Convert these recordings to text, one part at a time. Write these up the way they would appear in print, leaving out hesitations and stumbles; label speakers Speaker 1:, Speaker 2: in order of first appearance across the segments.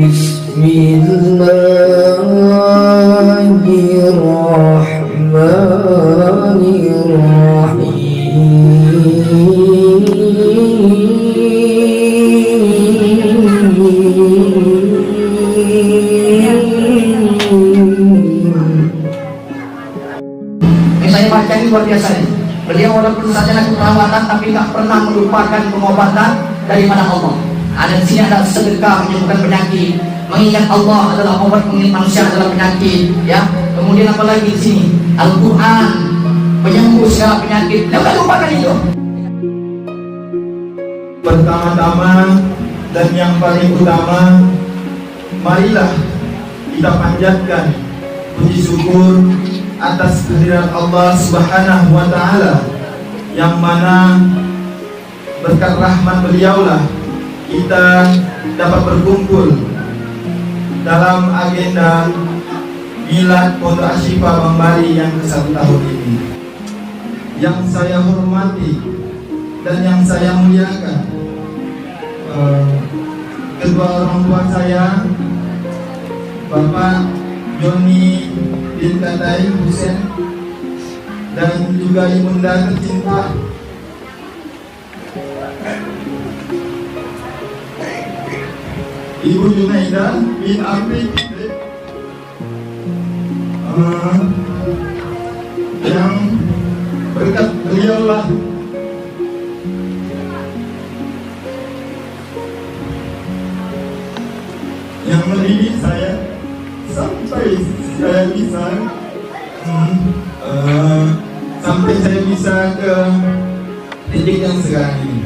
Speaker 1: Saya baca ini luar biasa nih. Beliau walaupun sarjana keperawatan tapi nggak pernah melupakan pengobatan dari mana Allah. Ada di sini ada sedekah menyembuhkan penyakit. Mengingat Allah adalah obat, mengingat manusia adalah penyakit. Ya. Kemudian apa lagi di sini? Al-Quran penyembuh segala penyakit. Jangan lupakan itu.
Speaker 2: Pertama-tama dan yang paling utama, marilah kita panjatkan puji syukur atas kehadiran Allah Subhanahu wa Ta'ala, yang mana berkat rahmat beliaulah kita dapat berkumpul dalam agenda Milad Pondok Ashifa Bang Bali yang ke-1 tahun ini. Yang saya hormati dan yang saya muliakan kedua orang tua saya, Bapak Joni bin Katai Husen dan juga ibunda tercinta Ibu Junaida bin Afif, yang berkat beliaulah yang mendidik saya sampai saya bisa ke titik yang sekarang ini.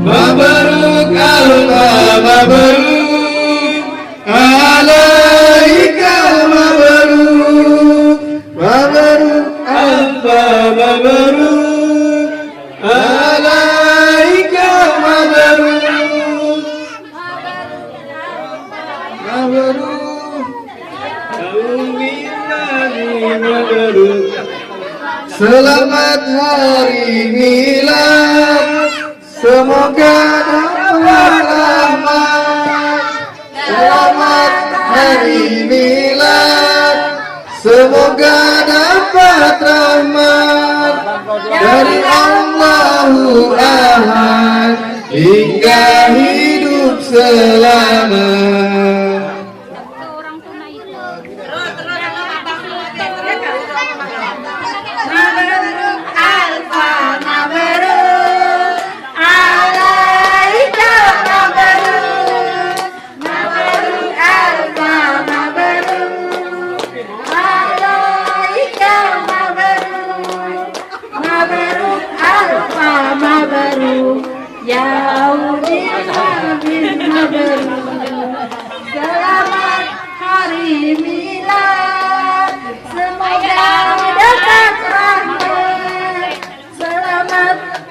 Speaker 3: Mabruk Allah, mabruk alaika, mabruk, mabruk Allah, mabruk alaika, mabruk, mabruk, mabruk. Selamat hari milad, semoga dapat rahmat. Selamat hari milad, semoga dapat rahmat dari Allahu Ahad hingga hidup selamanya.
Speaker 4: Selamat hari milad, semoga dapat rahmat. Selamat hari milad, semoga dapat rahmat dari Allahu Ahad hingga hidup selamanya.
Speaker 5: Selamat hari milad, semoga dapat rahmat.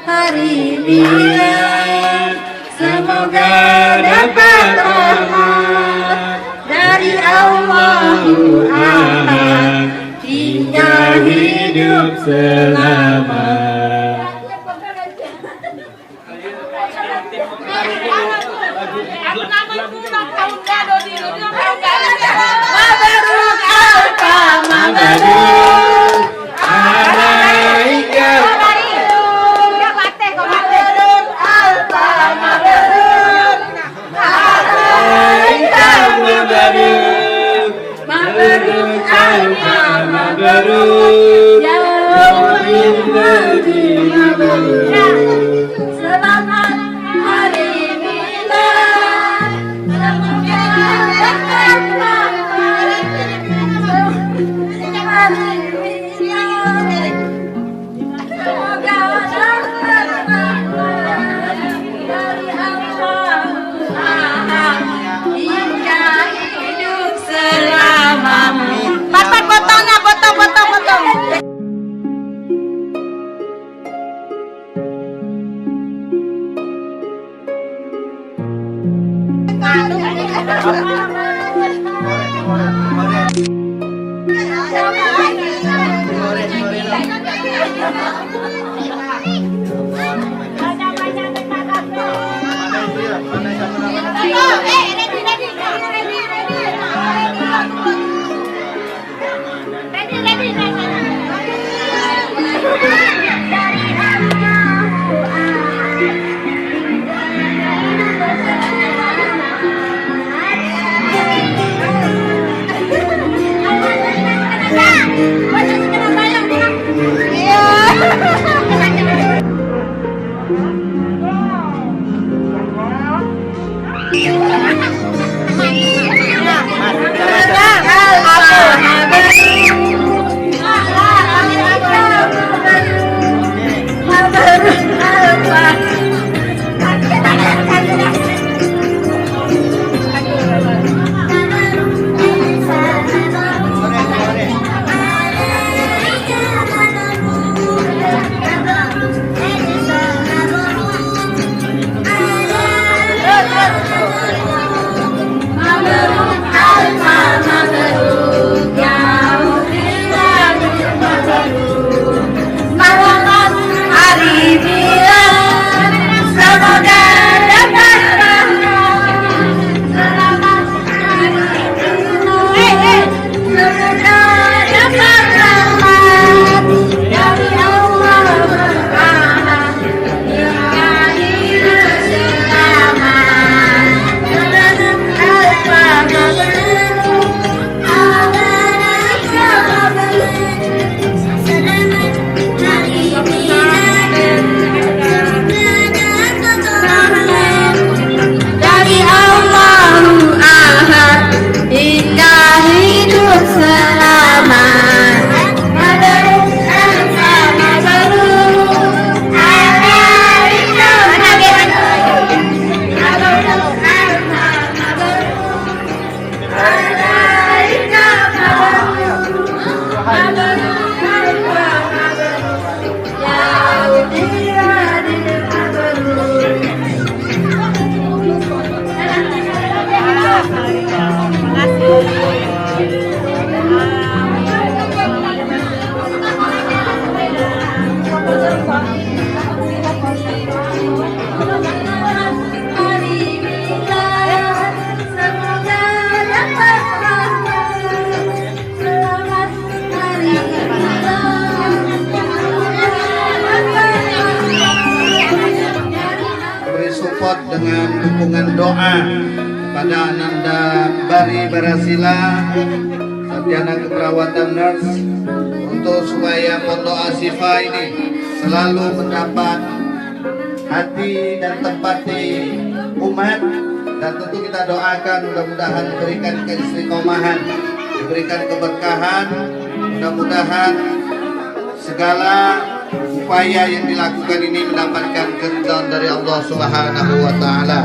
Speaker 5: Hari milad, semoga dapat rahmat dari Allah hingga hidup selamanya. Potong-potongnya, potong-potong.
Speaker 3: support dengan dukungan doa pada Ananda Bari Barasila Sarjana Keperawatan Nurse untuk supaya Pondok Ashifa ini selalu mendapat hati dan tempat di umat, dan tentu kita doakan mudah-mudahan diberikan keistiqomahan, diberikan keberkahan, mudah-mudahan segala upaya yang dilakukan ini mendapatkan keridhaan dari Allah Subhanahu wa taala.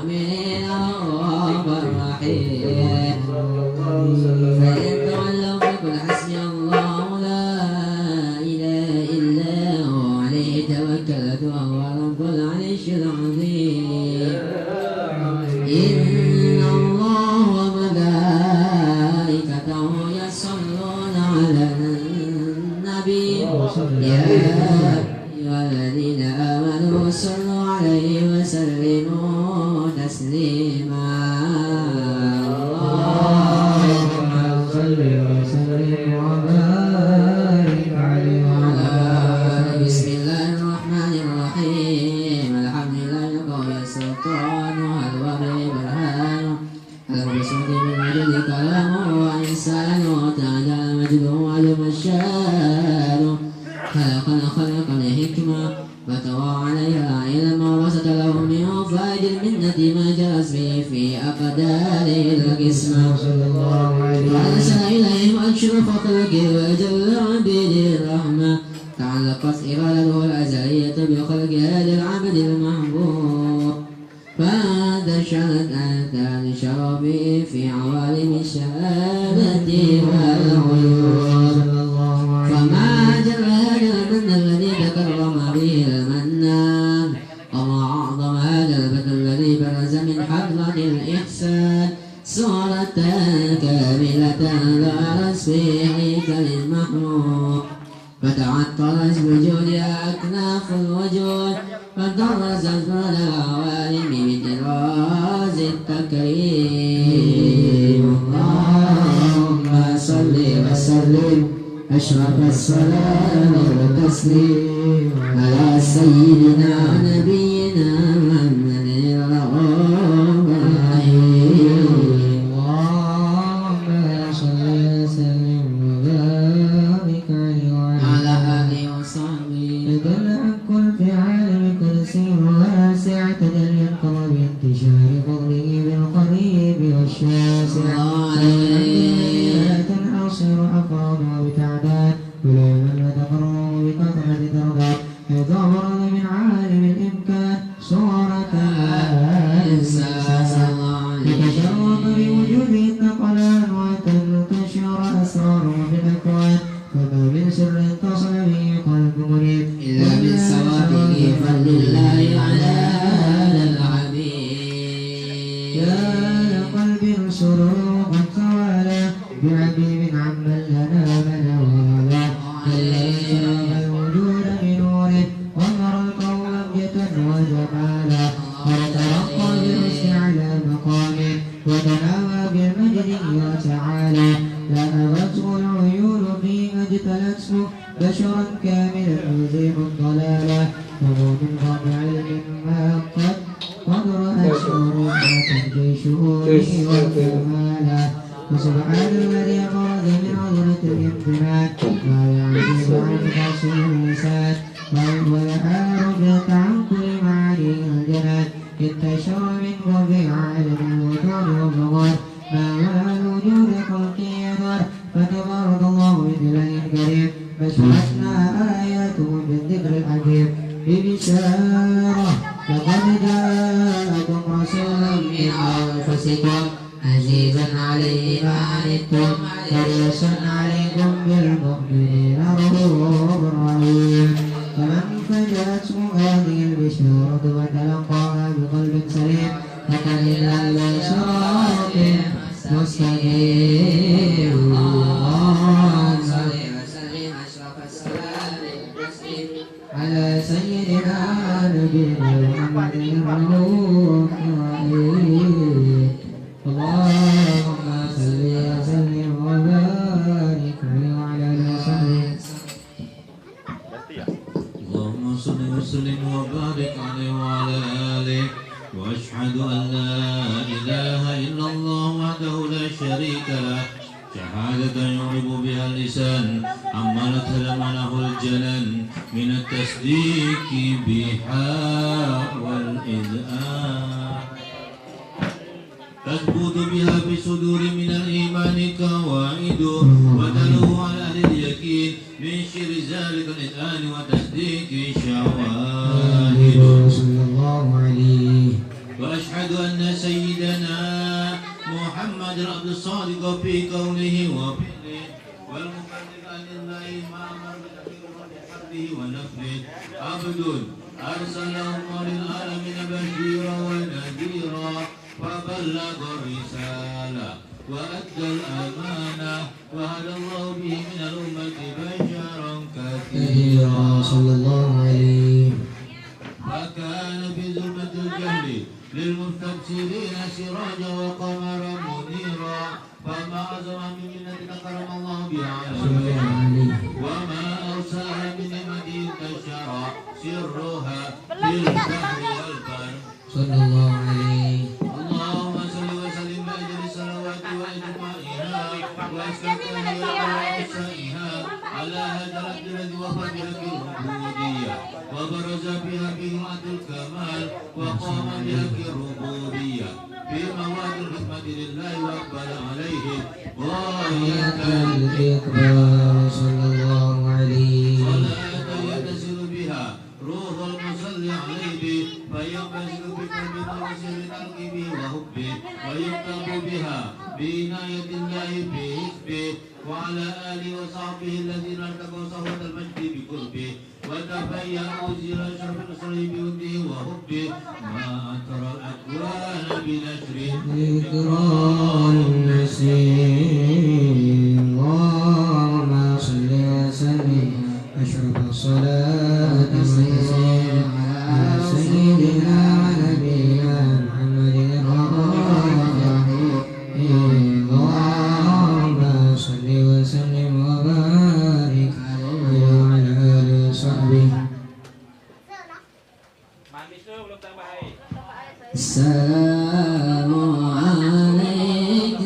Speaker 6: المؤمنين الرؤوف الرحيم فإن تولوا فقل حسبي الله لا إله إلا هو عليه توكلت وهو رب العرش العظيم إن الله وملائكته يصلون على النبي يا أيها الذين آمنوا صلوا عليه وسلموا تسليما اللهم صل وسلم وبارك عليه وعلى آله. بسم الله الرحمن الرحيم الحمد لله القوي السلطان الوهاب برهان المقصود بالوجود كلامه وإنسانه تعالى مجده وعلم الشان خلق الخلق لحكمة فتوى عليها علما وسط له من فائد المنة ما جرت به في أقداره القسمة وأرسل إليهم أشرف خلقه وأجل عبيده الرحمة تعلقت إرادته الأزلية بخلق هذا العبد المحبوب فانتشرت آثار شرفه في عوالم الشهادة والعيون فما جل هذا المن الذي تكرم به المنان وما أعظم هذا البدر الذي برز من حضرة الإحسان صورة كاملة ظهرت في هيكل المخلوق فتعطرت بوجودها أكناف الوجود فدرست كل العوالم بطراز التكريم اللهم صل وسلم أشرف الصلاة والتسليم على سيدنا نبينا محمد الرؤوف الرحيم اللهم صل وسلم وبارك عليه وعلى آله وصحبه يدل عن كل في عالم كرسي واسع تدل ينقض بانتشار فضله بالقريب والشاسع لا تنحصر أفرادها بتعداد ولا من تقرب بكثرة درجات حيث أبرز من عالم الإمكان صورة الإنسان يتشرف بوجوده الثقلان وتنتشر أسراره في الأكوان فما من سر اتصل به قلب مريد إلا من ثوابه فضل الله على هذا العبيد يا قلب سرور قد توالى بعبيب عمن لنا منوالا الذي شرف الوجود بنوره ومر القوم أبجة وجمالا وترقى بالرشد على مقامه وتناوى بالمجد وتعالى لا أبته العيون في أجتلته بشرا كاملا يزيح الضلالة وهو من قبل علم ما قد رأى شؤونه تهدي شؤونه وكمالا وسبحان الذي أخرج من عذرة الامتنان ما يعجز عن تحصيل الإنسان ويعرج عن كل معاني الجنان انتشر من وفي عالم الوجود والبغار ما ولا الوجود خلقي يدار فتبارك الله من إله كريم بشرتنا آياته بالذكر الحكيم ببشارة لقد جاءكم رسول من أنفسكم عزيز عليه ما عنتم حريص عليكم بالمؤمنين رؤوف رحيم فمن فجأته هذه البشارة وتلقاها بقلب سليم فكان إلى صراط مستقيم اللهم صل وسلم أشرف الصلاة والتسليم على سيدنا نبينا محمد الرؤوف الرحيم اللهم صل وسلم وبارك عليه وعلى آله وصحبه
Speaker 7: اللهم صل وسلم وبارك عليه وعلى آله وأشهد أن لا إله إلا الله وحده لا شريك له شهادة يعرب بها اللسان عما تلمنه الجنان من التصديق بها والإذعان تثبت بها في صدور من الإيمان قواعد ودله على أهل اليقين من شر ذلك الإذعان وتصديق شواهد
Speaker 6: صلى الله عليه
Speaker 7: وأشهد أن أن سيدنا محمد عبد الصادق في قوله وفعله والمبلغ عن الله ما أمر بحربه ونفله عبد أرسله للعالمين بشيرا ونذيرا فبلغ الرسالة وأدى الأمانة وهدى الله به من الأمة بشرا كثيرا
Speaker 6: صلى الله عليه.
Speaker 7: فكان في ظلمة الجهل للمستبصرين سراجا وقمرا منيرا فما أعظم من منة كرم الله بها على العالمين وما أوسعها من نعمة انتشر سرها في البحر والبر
Speaker 6: صلى الله عليه.
Speaker 7: اللهم صل وسلم بأجل الصلوات وإجماعها وأسكتها وأوسعها على هذا العبد الذي وفى بها في العبودية وبرز بها في وعد الكمال وقام بها في الربوبية في مواد الخدمة لله وأقبل عليه غاية
Speaker 6: الإقبال صلى الله عليه.
Speaker 7: صلاة يتصل بها روح المصلي عليه فينبسط بقلب ورسل الخلق وحبه ويكتب بها بعناية الله في حزبه وعلى آله وصحبه الذين ارتقوا صحوة المجد بقربه وتفيأوا زير شرف النصر بوده وحبه ما أثر الأكوان بنشره
Speaker 6: ذكرى النسيم. اللهم صل وسلم أشرف الصلاة والتسليم على سيدنا ونبينا محمد اللهم صل وسلم وبارك عليه وعلى آله وصحبه. السلام عليك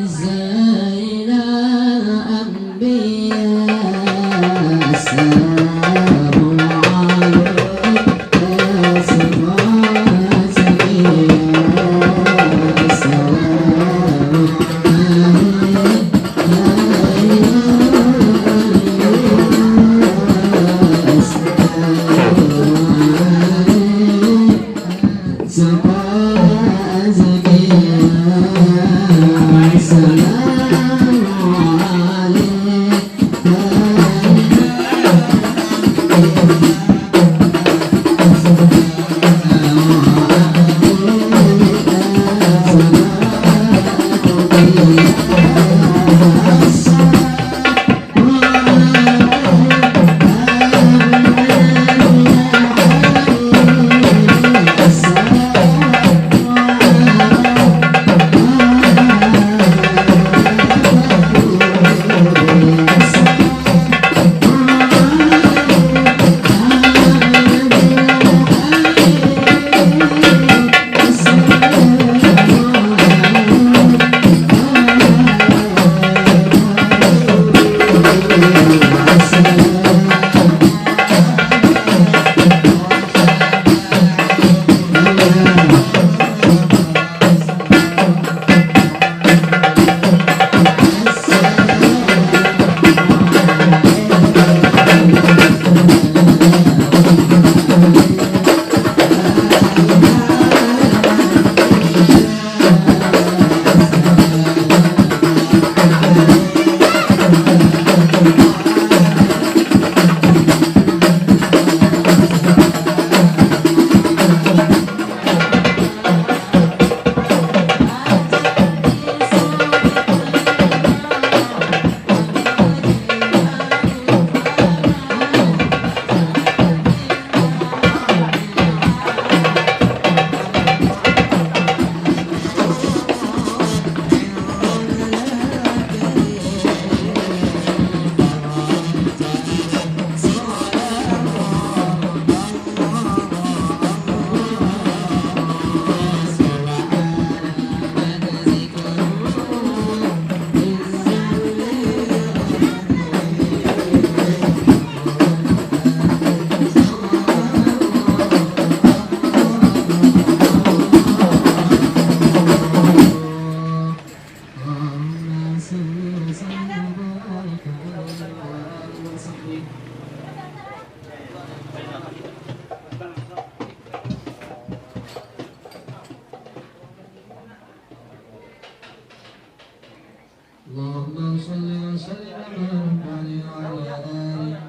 Speaker 6: اللهم صل وسلم وبارك عليه وعلى آله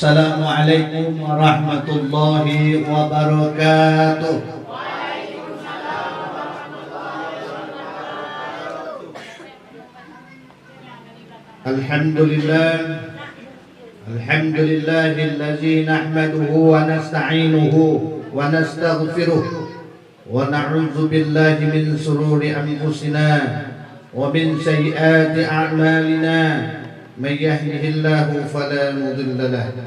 Speaker 3: Assalamualaikum warahmatullahi wabarakatuh. Alhamdulillah. Alhamdulillahillazi nahmaduhu wa nasta'inuhu wa nastaghfiruh wa na'udzu billahi min sururi anfusina wa min sayyiati a'malina. Man yahdihillahu fala mudilla lahu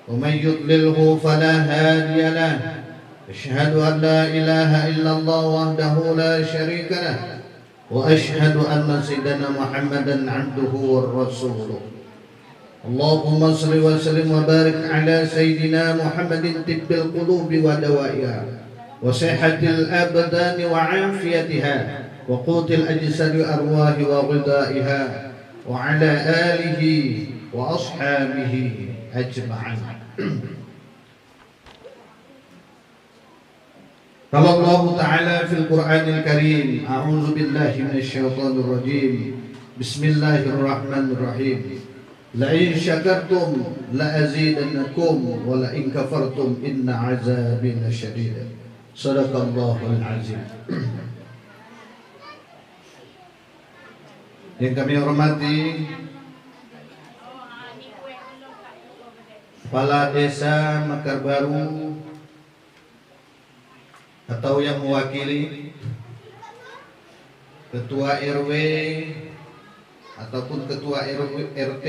Speaker 3: wa man yudlilhu fala hadiya lahu. Asyhadu an la ilaha illallah wahdahu la syarika lahu wa asyhadu anna sayyidana Muhammadan 'abduhu wa rasuluh. Allahumma shalli wa sallim wa barik ala sayyidina Muhammadin tibbil qulubi wa dawaiha wa sihhatil abdani wa afiyatiha wa qutil ajsadi arwahi wa ghidaiha wa ala alihi wa ashabihi ajma'in. Qala Allah Ta'ala fil Qur'anil Karim, a'udzu billahi minasy syaithanir rajim. Bismillahirrahmanirrahim. La in syakartum la azidannakum wa la in kafartum inna 'azabi lasyadid. Shadaqallahul azim. Yang kami hormati Kepala Desa Mekar Baru atau yang mewakili Ketua RW ataupun Ketua RT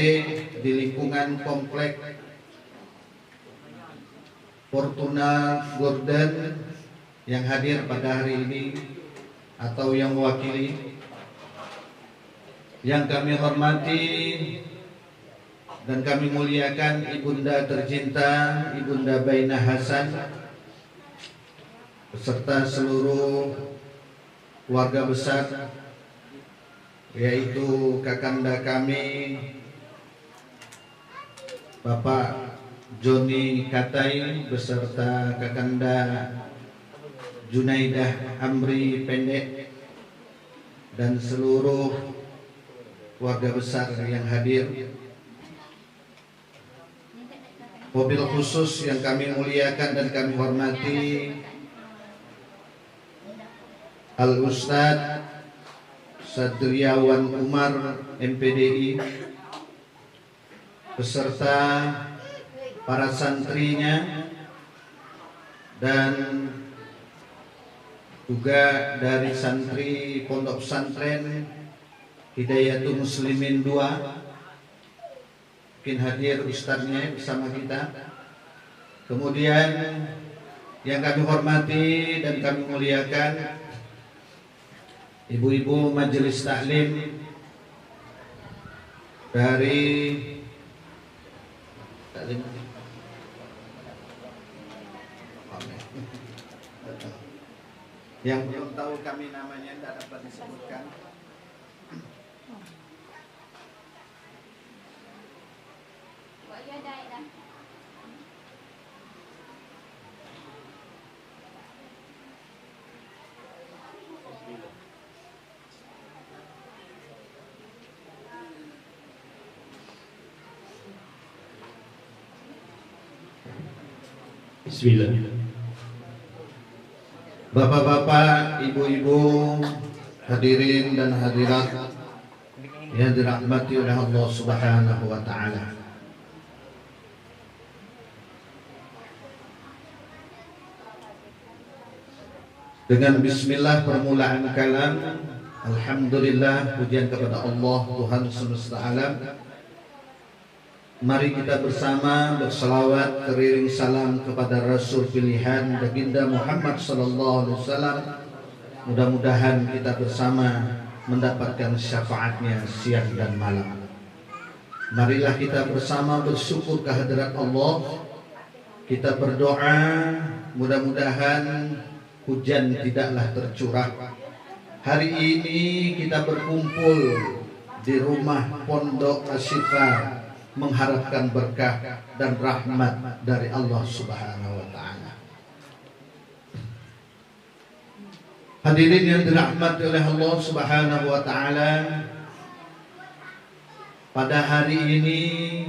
Speaker 3: di lingkungan komplek Fortuna Gordon yang hadir pada hari ini atau yang mewakili. Yang kami hormati dan kami muliakan Ibunda tercinta Ibunda Bainah Hasan beserta seluruh keluarga besar, yaitu kakanda kami Bapak Joni Katai beserta kakanda Junaidah Amri Pendek dan seluruh keluarga besar yang hadir. Mobil khusus yang kami muliakan dan kami hormati Al-Ustadz Satriawan Umar MPDI beserta para santrinya dan juga dari santri Pondok Pesantren Hidayatul Muslimin 2. Mungkin hadir ustadznya bersama kita. Kemudian yang kami hormati dan kami muliakan ibu-ibu majelis taklim dari taklim yang belum tahu kami namanya tidak dapat disebutkan.
Speaker 7: Bismillah.
Speaker 3: Bapak-bapak, ibu-ibu, hadirin dan hadirat yang dirahmati oleh Allah Subhanahu wa taala. Dengan bismillah permulaan kalam, alhamdulillah, pujian kepada Allah Tuhan semesta alam. Mari kita bersama berselawat teriring salam kepada Rasul pilihan Baginda Muhammad sallallahu alaihi wasallam. Mudah-mudahan kita bersama mendapatkan syafaatnya siang dan malam. Marilah kita bersama bersyukur kehadirat Allah. Kita berdoa mudah-mudahan hujan tidaklah tercurah. Hari ini kita berkumpul di rumah Pondok Asyifa mengharapkan berkah dan rahmat dari Allah Subhanahu wa taala. Hadirin yang dirahmati oleh Allah Subhanahu wa taala, pada hari ini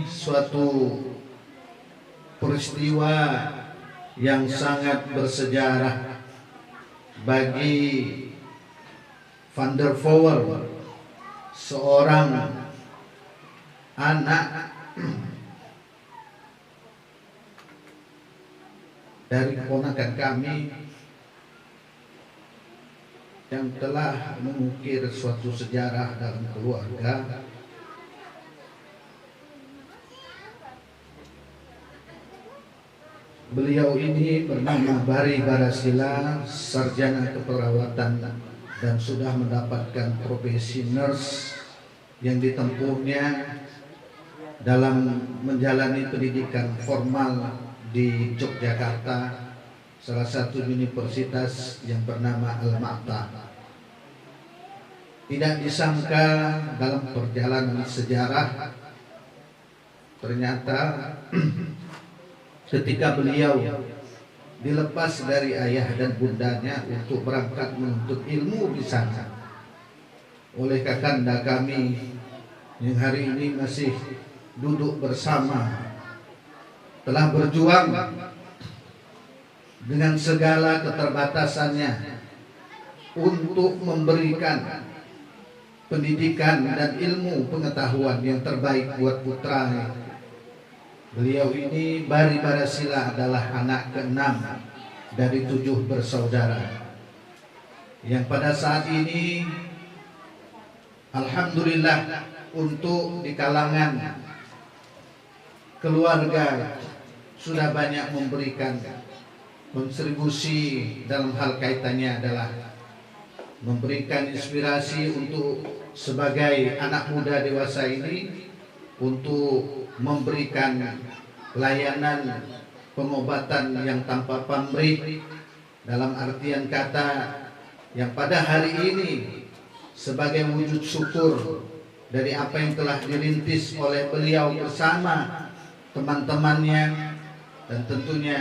Speaker 3: suatu peristiwa yang sangat bersejarah bagi Van der Voer, seorang anak dari keponakan kami yang telah mengukir suatu sejarah dalam keluarga. Beliau ini bernama Bari Barasila, sarjana keperawatan dan sudah mendapatkan profesi nurse yang ditempuhnya dalam menjalani pendidikan formal di Yogyakarta, salah satu universitas yang bernama Al-Ma'ta. Tidak disangka dalam perjalanan sejarah ternyata ketika beliau dilepas dari ayah dan bundanya untuk berangkat menuntut ilmu di sana oleh kakanda kami yang hari ini masih duduk bersama, telah berjuang dengan segala keterbatasannya untuk memberikan pendidikan dan ilmu pengetahuan yang terbaik buat putranya. Beliau ini, Bari Barasila, adalah anak ke-6 dari 7 bersaudara yang pada saat ini alhamdulillah untuk di kalangan keluarga sudah banyak memberikan kontribusi dalam hal kaitannya adalah memberikan inspirasi untuk sebagai anak muda dewasa ini untuk memberikan layanan pengobatan yang tanpa pamrih, dalam artian kata yang pada hari ini sebagai wujud syukur dari apa yang telah dirintis oleh beliau bersama teman-temannya, dan tentunya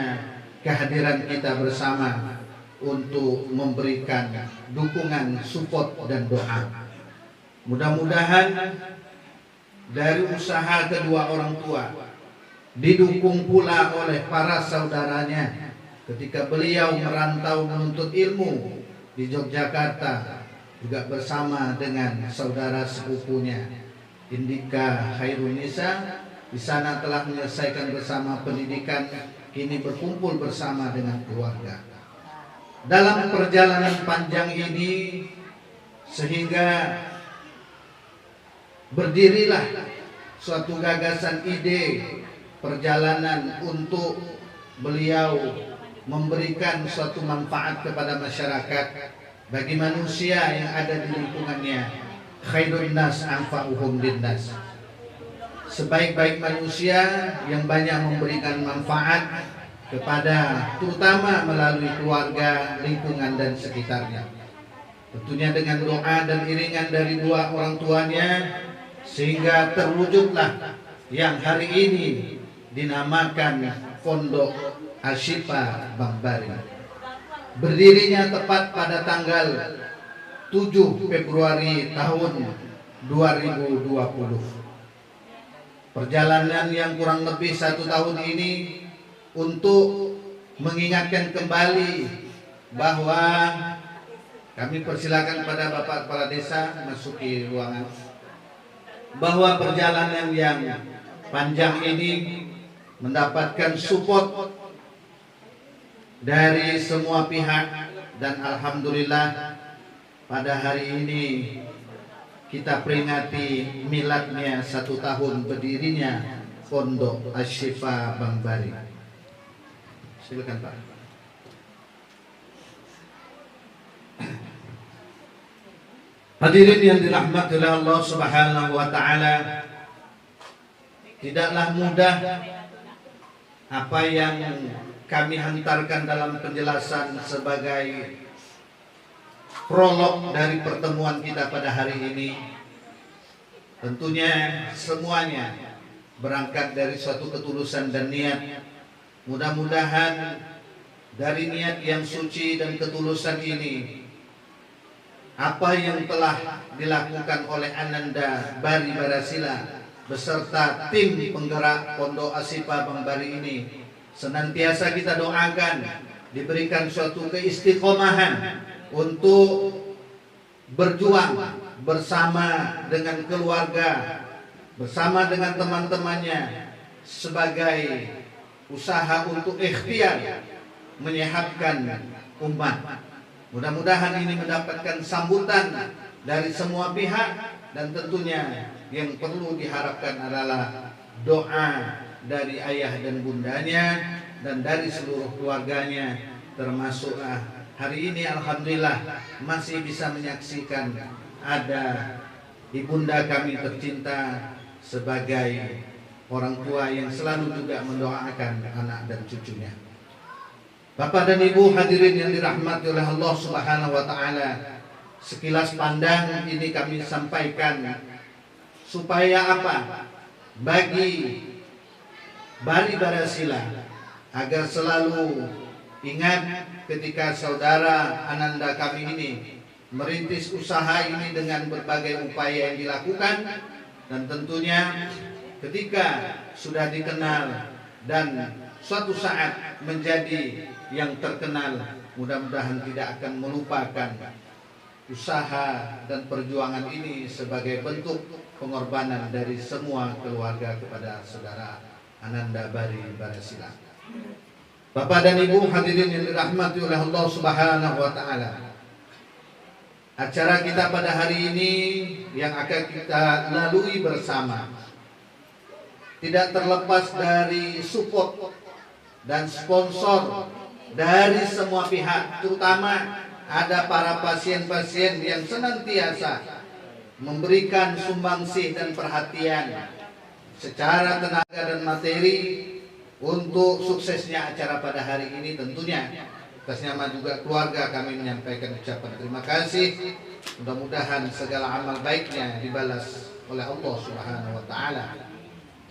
Speaker 3: kehadiran kita bersama untuk memberikan dukungan, support dan doa. Mudah-mudahan dari usaha kedua orang tua, didukung pula oleh para saudaranya ketika beliau merantau menuntut ilmu di Yogyakarta, juga bersama dengan saudara sepupunya Indika Khairunisa. Di sana telah menyelesaikan bersama pendidikan, kini berkumpul bersama dengan keluarga. Dalam perjalanan panjang ini sehingga berdirilah suatu gagasan ide perjalanan untuk beliau memberikan suatu manfaat kepada masyarakat, bagi manusia yang ada di lingkungannya. Khairun nas anfa'uhum linnas, sebaik-baik manusia yang banyak memberikan manfaat kepada, terutama melalui keluarga, lingkungan dan sekitarnya. Tentunya dengan doa dan iringan dari dua orang tuanya, sehingga terwujudlah yang hari ini dinamakan Pondok Ashifa Bang Bari. Berdirinya tepat pada tanggal 7 Februari tahun 2020. Perjalanan yang kurang lebih 1 tahun ini untuk mengingatkan kembali bahwa kami persilakan pada Bapak Kepala Desa masuki ruangan, bahwa perjalanan yang panjang ini mendapatkan support dari semua pihak, dan alhamdulillah pada hari ini kita peringati miladnya 1 tahun berdirinya Pondok Ashifa Bang Bari. Silakan Pak. Hadirin yang dirahmati oleh Allah Subhanahu wa taala, tidaklah mudah apa yang kami hantarkan dalam penjelasan sebagai prolog dari pertemuan kita pada hari ini. Tentunya semuanya berangkat dari suatu ketulusan dan niat. Mudah-mudahan dari niat yang suci dan ketulusan ini, apa yang telah dilakukan oleh Ananda Bari Barasila beserta tim penggerak Pondok Ashifa Bang Bari ini senantiasa kita doakan diberikan suatu keistiqomahan untuk berjuang bersama dengan keluarga, bersama dengan teman-temannya sebagai usaha untuk ikhtiar menyehatkan umat. Mudah-mudahan ini mendapatkan sambutan dari semua pihak, dan tentunya yang perlu diharapkan adalah doa dari ayah dan bundanya dan dari seluruh keluarganya, termasuk hari ini alhamdulillah masih bisa menyaksikan ada ibunda kami tercinta sebagai orang tua yang selalu juga mendoakan anak dan cucunya. Bapak dan Ibu hadirin yang dirahmati oleh Allah Subhanahu wa taala, sekilas pandang ini kami sampaikan supaya apa? Bagi Bari Barasila agar selalu ingat ketika saudara Ananda kami ini merintis usaha ini dengan berbagai upaya yang dilakukan, dan tentunya ketika sudah dikenal dan suatu saat menjadi yang terkenal, mudah-mudahan tidak akan melupakan usaha dan perjuangan ini sebagai bentuk pengorbanan dari semua keluarga kepada saudara Ananda Bari Barasila. Bapak dan Ibu hadirin yang dirahmati oleh Allah Subhanahu wa taala, acara kita pada hari ini yang akan kita lalui bersama tidak terlepas dari support dan sponsor dari semua pihak, terutama ada para pasien-pasien yang senantiasa memberikan sumbangsih dan perhatian secara tenaga dan materi untuk suksesnya acara pada hari ini. Tentunya atas nama juga keluarga kami menyampaikan ucapan terima kasih. Mudah-mudahan segala amal baiknya dibalas oleh Allah Subhanahu wa taala.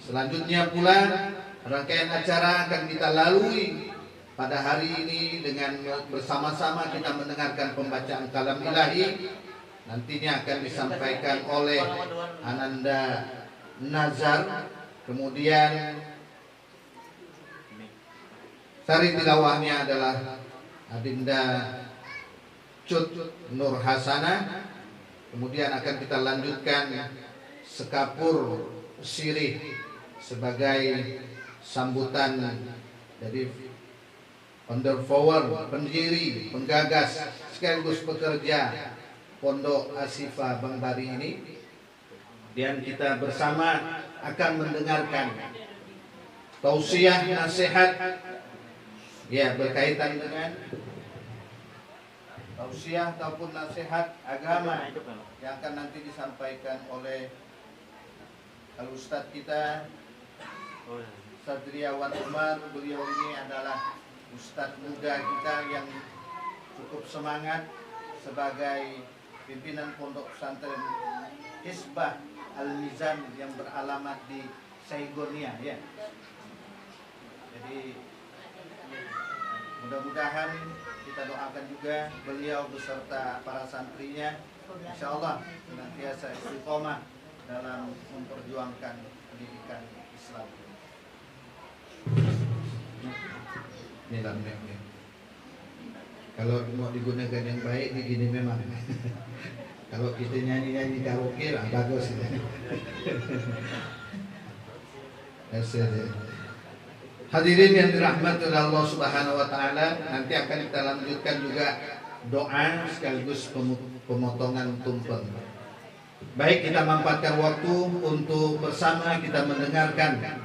Speaker 3: Selanjutnya pula rangkaian acara akan kita lalui pada hari ini dengan bersama-sama kita mendengarkan pembacaan kalam ilahi. Nantinya akan disampaikan oleh Ananda Nazar, kemudian sari tilawahnya adalah Adinda Cut Nur Hasanah. Kemudian akan kita lanjutkan sekapur sirih sebagai sambutan dari Underflower, pendiri, penggagas sekaligus pekerja Pondok Ashifa Bang Bari ini. Dan kita bersama akan mendengarkan tausiah nasihat ya berkaitan dengan tausiah ataupun nasihat agama yang akan nanti disampaikan oleh Al-Ustadz kita Sadriawan Umar. Beliau ini adalah Ustadz muda kita yang cukup semangat sebagai pimpinan Pondok Pesantren Hisbah Al-Mizan yang beralamat di Saigonia ya. Jadi mudah-mudahan kita doakan juga beliau beserta para santrinya, insya Allah senantiasa istiqomah dalam memperjuangkan pendidikan Islam. Kalau mau digunakan yang baik begini memang. Kalau kita nyanyi-nyanyi karaoke lah bagus. Hadirin yang dirahmati oleh Allah Subhanahu wa taala, nanti akan kita lanjutkan juga doa sekaligus pemotongan tumpeng. Baik, kita manfaatkan waktu untuk bersama kita mendengarkan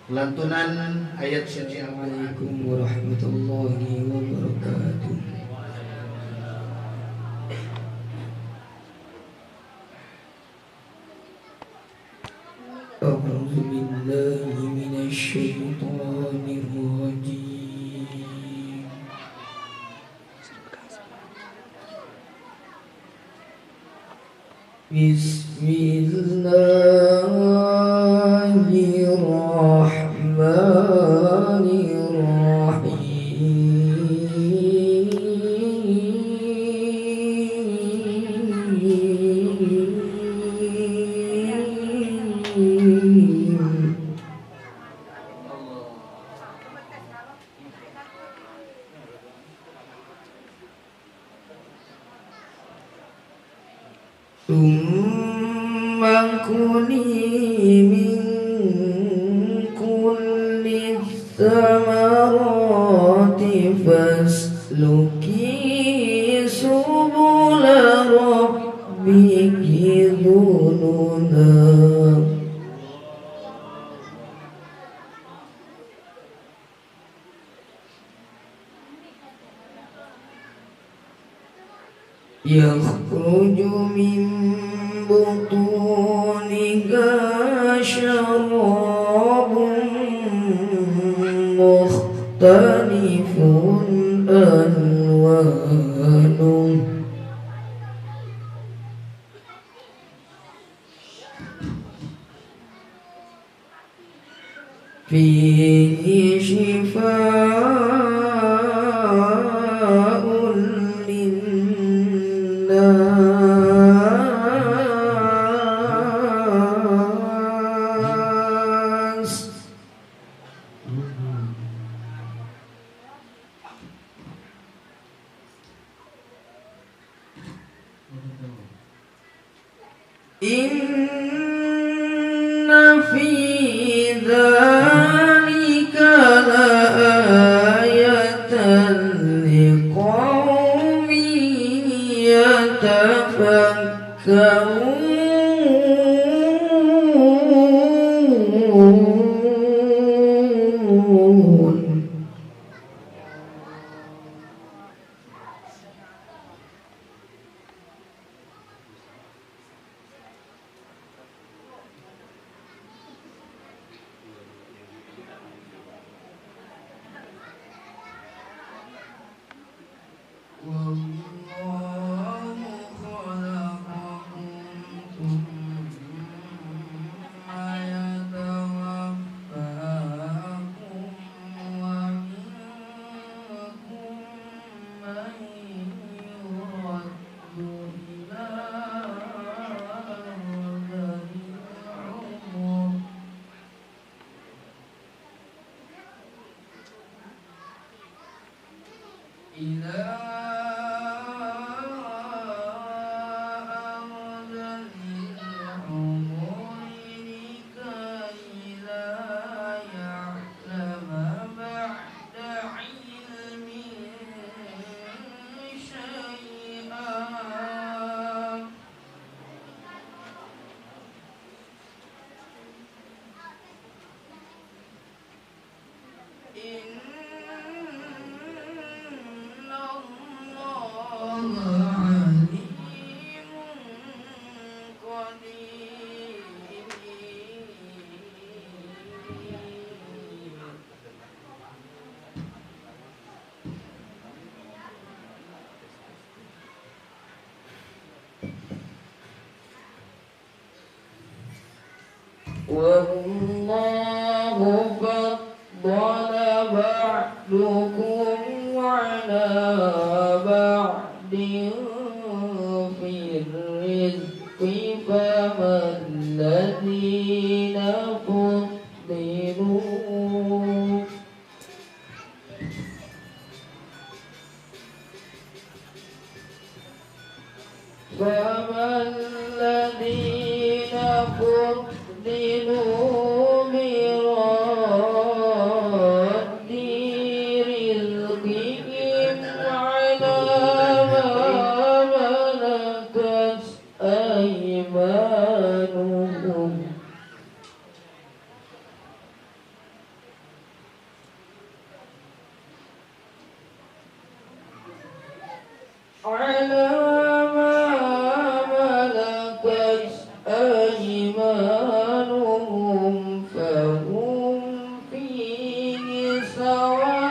Speaker 3: lantunan ayat suci Al-Quran.
Speaker 6: Assalamualaikum warahmatullahi wabarakatuh. A'udzu billahi minasy syaithanir rajim. Bismillahirrahmanirrahim. ثم كلي من كل الثمرات فاسلكي سبل ربك ذللا يخرج من بطونها شراب مختلف ألوانه فيه شفاء للناس إن في ذلك لآية لقوم يتفكرون والله خلقكم ثم يتوفاكم ومنكم من يرد إلى أرذل العمر إلى أرذل العمر لكي لا يعلم بعد علم شيئا إن الله عليم قدير والله فضل بعضكم على بعض في الرزق فما الذين فضلوا فما الذين فضلوا برد رزقهم على ما ملكت أيمانهم على ما ملكت أيمانهم فهم فيه سواء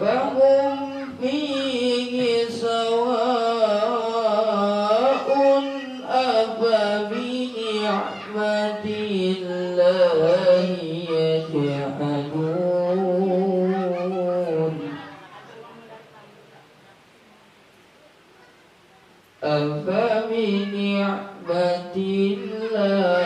Speaker 6: فهم فيه سواء أفبنعمة الله يجحدون أفبنعمة الله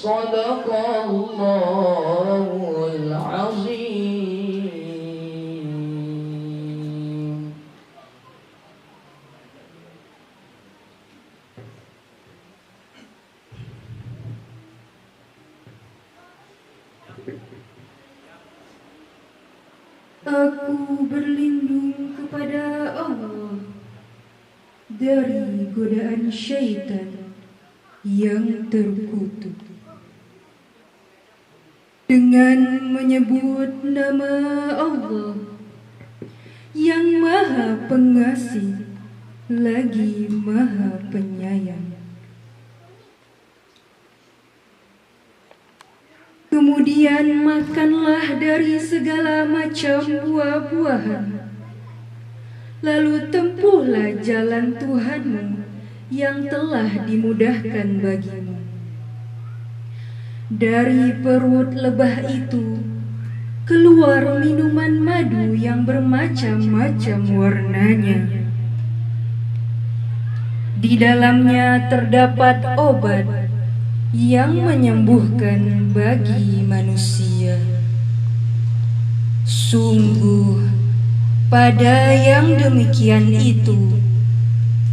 Speaker 8: Sadaqallahul azim.
Speaker 4: Aku berlindung kepada Allah dari godaan syaitan yang terkutuk. Dengan menyebut nama Allah yang Maha Pengasih lagi Maha Penyayang. Kemudian makanlah dari segala macam buah-buahan. Lalu tempuhlah jalan Tuhanmu yang telah dimudahkan bagimu. Dari perut lebah itu keluar minuman madu yang bermacam-macam warnanya. Di dalamnya terdapat obat yang menyembuhkan bagi manusia. Sungguh, pada yang demikian itu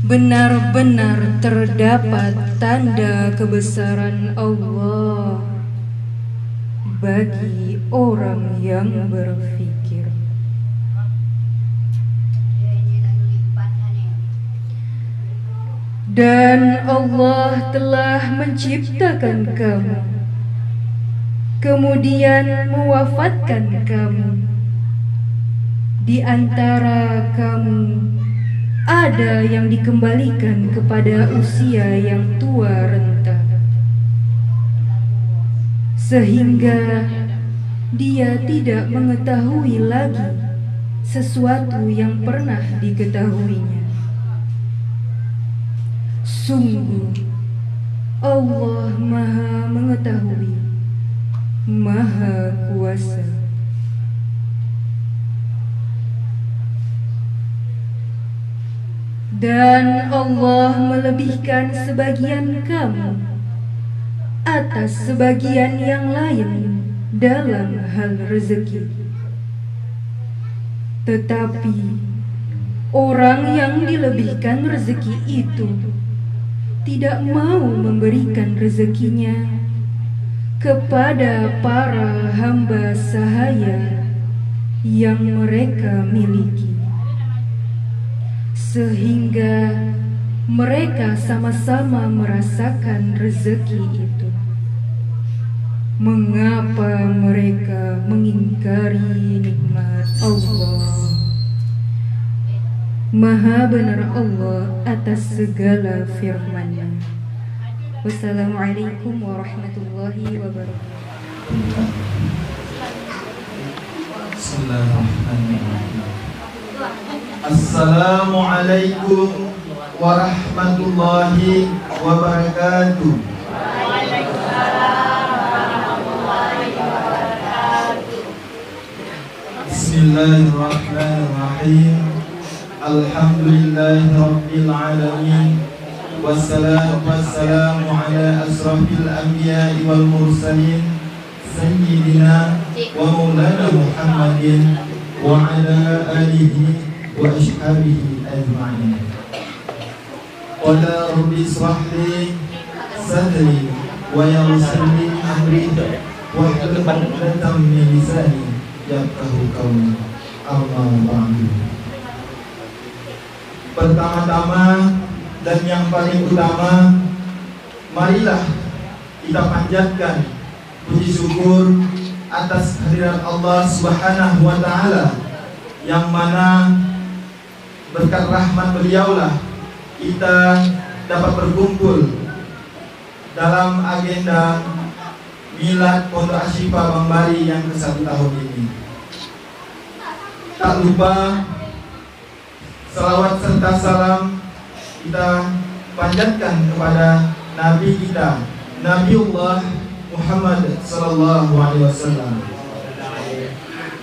Speaker 4: benar-benar terdapat tanda kebesaran Allah bagi orang yang berfikir. Dan Allah telah menciptakan kamu, kemudian mewafatkan kamu. Di antara kamu ada yang dikembalikan kepada usia yang tua renta, sehingga dia tidak mengetahui lagi sesuatu yang pernah diketahuinya. Sungguh, Allah Maha Mengetahui, Maha Kuasa. Dan Allah melebihkan sebagian kamu atas sebagian yang lain dalam hal rezeki. Tetapi orang yang dilebihkan rezeki itu tidak mau memberikan rezekinya kepada para hamba sahaya yang mereka miliki, sehingga mereka sama-sama merasakan rezeki itu. Mengapa mereka mengingkari nikmat Allah? Maha benar Allah atas segala firman-Nya. Wassalamualaikum warahmatullahi wabarakatuh.
Speaker 2: Bismillahirrahmanirrahim. Assalamualaikum warahmatullahi wabarakatuh. Bismillahirrahmanirrahim. Alhamdulillahi rabbil alamin. Wassalatu wassalamu ala asrafil anbiya'i wal mursalin sayyidina wa maulana Muhammadin wa ala alihi wa ashabihi ajma'in. Qala rabbi ishrah li sadri wa yassir li amri wahlul 'uqdatam min lisani yafqahu qawli. Amma ba'du. Pertama-tama dan yang paling utama, marilah kita panjatkan puji syukur atas kehadiran Allah Subhanahu wa Ta'ala, yang mana berkat rahmat beliaulah kita dapat berkumpul dalam agenda Milad Pondok Ashifa Bambari yang ke-1 tahun ini. Tak lupa salawat serta salam kita panjatkan kepada Nabi kita, Nabiullah Muhammad sallallahu alaihi wasallam,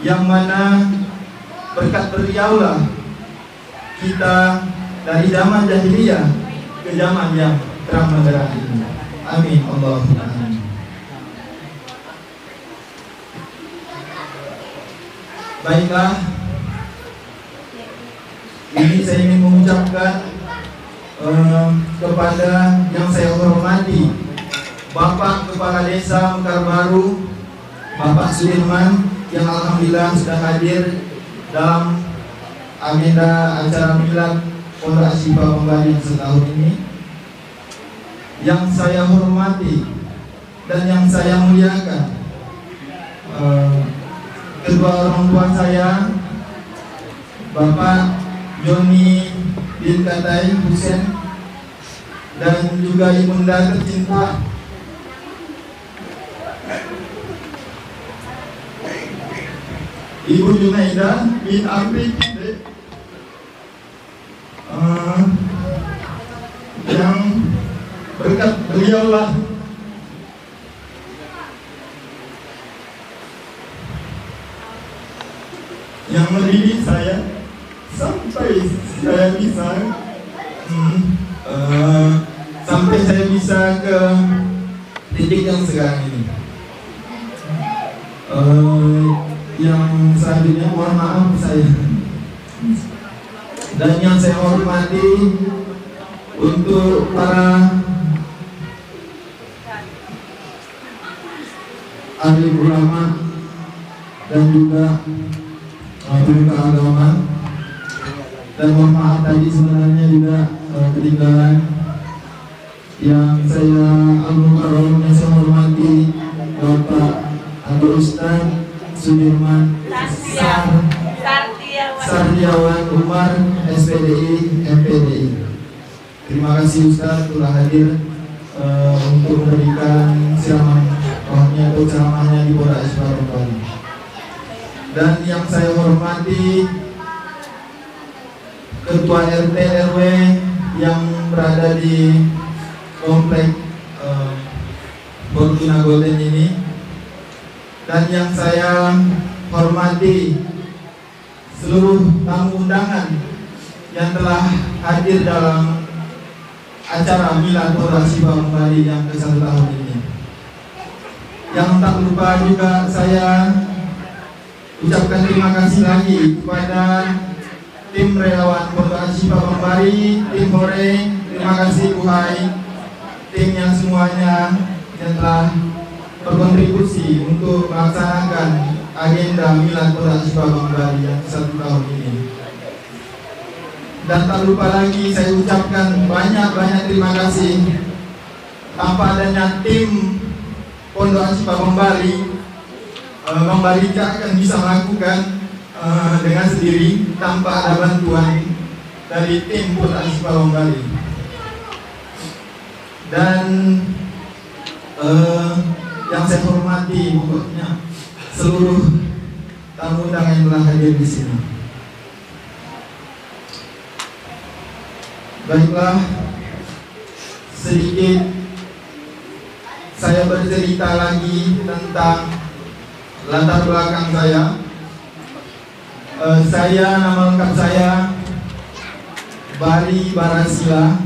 Speaker 2: yang mana berkat beliaulah kita dari zaman jahiliyah ke zaman yang terang benderang ini. Amin Allahumma amin. Baiklah, ini saya ingin mengucapkan kepada yang saya hormati Bapak Kepala Desa Mekar Baru, Bapak Sudirman, yang alhamdulillah sudah hadir dalam agenda acara milad Pondok Ashifa Pembali yang setahun ini. Yang saya hormati dan yang saya muliakan kedua orang tua saya, Bapak Joni bin Katai Husen dan juga ibunda tercinta Ibu Junaida bin Afif, yang berkat beliaulah yang mendidik saya sampai saya bisa ke titik yang sekarang ini. Yang selanjutnya mohon maaf saya, dan yang saya hormati untuk para ahli ulama dan juga pemuka agama, dan mohon maaf tadi sebenarnya juga ketinggalan yang saya al-mukarram yang saya hormati Bapak Abdul Ustaz Sudirman Sardiawan Umar SPDI MPDI. Terima kasih Ustaz telah hadir untuk memberikan ceramahnya atau ceramahnya di Pondok Ashifa Pembali. Dan yang saya hormati Ketua RT RW yang berada di komplek Fortuna Golden ini, dan yang saya hormati seluruh tamu undangan yang telah hadir dalam acara milad Pondok Ashifa Pembali yang ke-1 tahun ini. Yang tak lupa juga saya ucapkan terima kasih lagi kepada tim relawan Pondok Ashifa Pembali, tim Hore, terima kasih Buhai, tim yang semuanya yang telah berkontribusi untuk melaksanakan agenda milad Pondok Ashifa Pembali yang 1 tahun ini. Dan tak lupa lagi saya ucapkan banyak terima kasih. Tanpa adanya tim Pondok Ashifa Pembali, Bang Barika akan bisa melakukan dengan sendiri tanpa ada bantuan dari tim Pondok Ashifa Pembali. Dan yang saya hormati pokoknya seluruh tamu undangan yang telah hadir di sini. Baiklah, sedikit saya bercerita lagi tentang latar belakang saya. Nama lengkap saya Bari Barasila.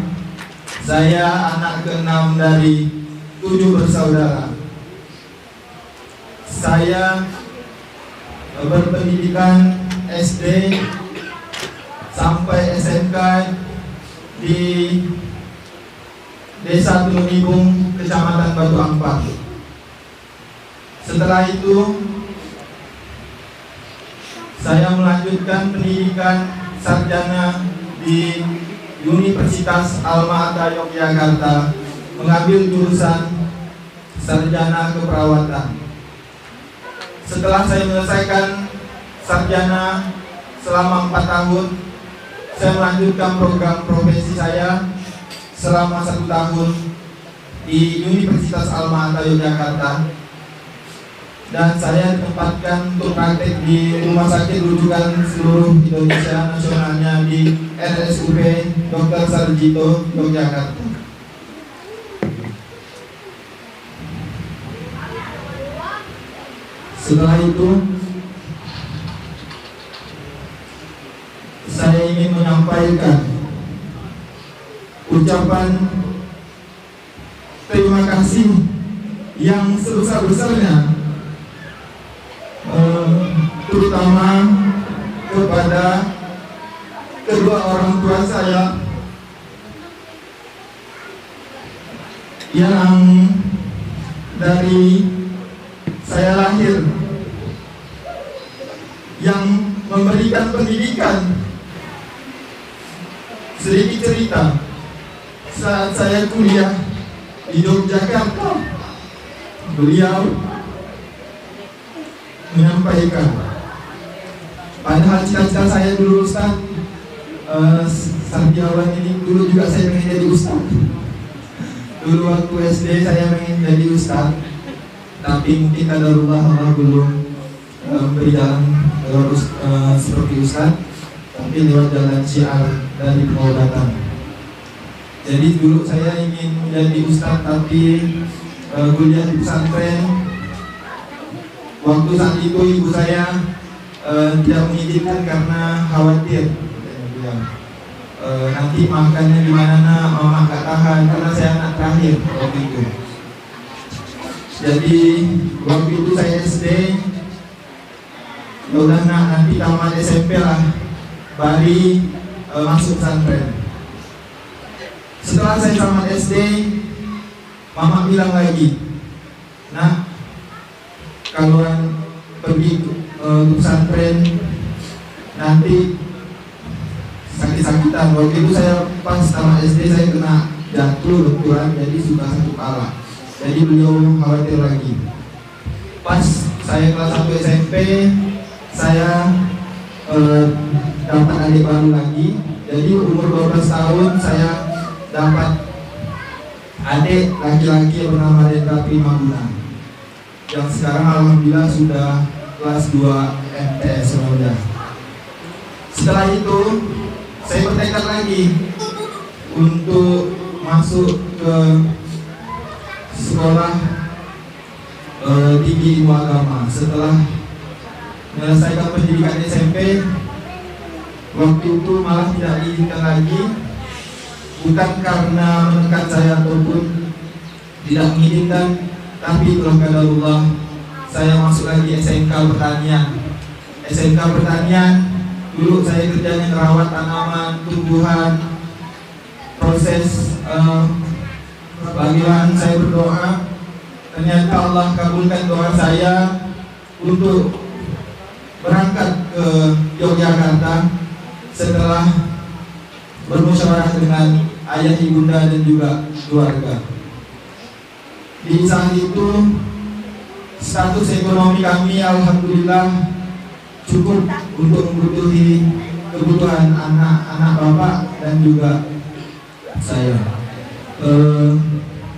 Speaker 2: Saya anak ke-6 dari 7 bersaudara. Saya berpendidikan SD sampai SMK di Desa Tulunibung, Kecamatan Batu Ampar. Setelah itu saya melanjutkan pendidikan sarjana di Universitas Alma-Ata Yogyakarta, mengambil jurusan sarjana keperawatan. Setelah saya menyelesaikan sarjana selama 4 tahun, saya melanjutkan program profesi saya selama 1 tahun di Universitas Alma-Ata Yogyakarta, dan saya ditempatkan untuk praktek di rumah sakit rujukan seluruh Indonesia nasionalnya di RSUP Dr. Sarjito Yogyakarta. Setelah itu saya ingin menyampaikan ucapan terima kasih yang sebesar-besarnya terutama kepada kedua orang tua saya yang dari saya lahir, yang memberikan pendidikan. Sedikit cerita, saat saya kuliah di Yogyakarta, beliau menyampaikan, padahal cita-cita saya dulu Ustaz, sarjana ini dulu juga saya pengen jadi Ustaz. Dulu waktu SD saya pengen jadi Ustaz, tapi mungkin kadarullah Allah belum beri jalan seperti Ustaz, tapi lewat jalan syiar dari pengobatan. Jadi dulu saya ingin menjadi Ustaz, tapi kuliah di pesantren. Waktu saat itu ibu saya tidak mengizinkan karena khawatir, nanti makannya gimana nak, mama gak tahan, karena saya anak terakhir waktu itu. Jadi waktu itu saya SD, ya udah nak, nanti tamat SMP lah, baru masuk pesantren. Setelah saya tamat SD, mama bilang lagi, nah kalau pergi ke pesantren nanti sakit-sakitan. Waktu itu saya pas tamat SD saya kena jatuh benturan, jadi sudah satu kepala. Jadi beliau khawatir lagi. Pas saya kelas 1 SMP, saya dapat adik baru lagi. Jadi umur 12 tahun saya dapat adik laki-laki yang bernama Deka Primaguna, yang sekarang alhamdulillah sudah kelas 2 MTS Roda. Setelah itu saya bertekad lagi untuk masuk ke sekolah tinggi ilmu agama. Setelah menyelesaikan pendidikan SMP, waktu itu malah tidak diizinkan lagi, bukan karena menekan saya ataupun tidak mengizinkan, tapi itulah kadarullah, saya masuk lagi SMK Pertanian. SMK Pertanian, dulu saya kerjanya merawat tanaman, tumbuhan, proses bagaimana saya berdoa. Ternyata Allah kabulkan doa saya untuk berangkat ke Yogyakarta setelah bermusyawarah dengan ayah, ibunda dan juga keluarga. Di saat itu status ekonomi kami alhamdulillah cukup untuk memenuhi kebutuhan anak-anak bapak dan juga saya.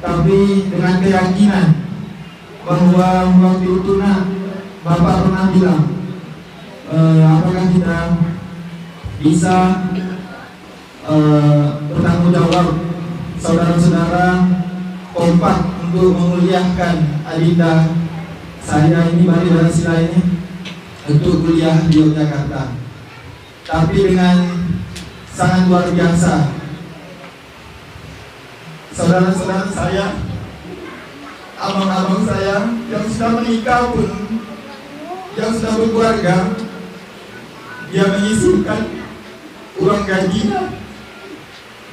Speaker 2: Tapi dengan keyakinan bahwa waktu itu bapak pernah bilang, apakah kita bisa bertanggung jawab saudara-saudara kompak untuk menguliahkan adinda saya ini, Bari Darasila ini, untuk kuliah di Yogyakarta. Tapi dengan sangat luar biasa, saudara-saudara saya, abang-abang saya yang sudah menikah pun, yang sudah berkeluarga, dia menyisihkan uang gajinya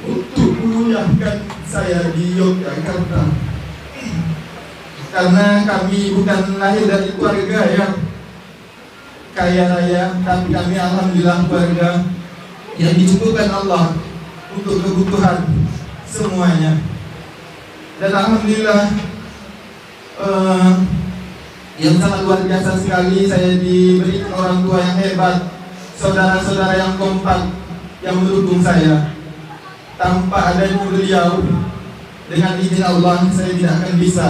Speaker 2: untuk menguliahkan saya di Yogyakarta. Karena kami bukan lahir dari keluarga yang kaya raya, tapi kami alhamdulillah keluarga yang dicukupkan Allah untuk kebutuhan semuanya. Dan alhamdulillah yang sangat luar biasa sekali, saya diberi orang tua yang hebat, saudara-saudara yang kompak yang mendukung saya. Tanpa adanya beliau, dengan izin Allah saya tidak akan bisa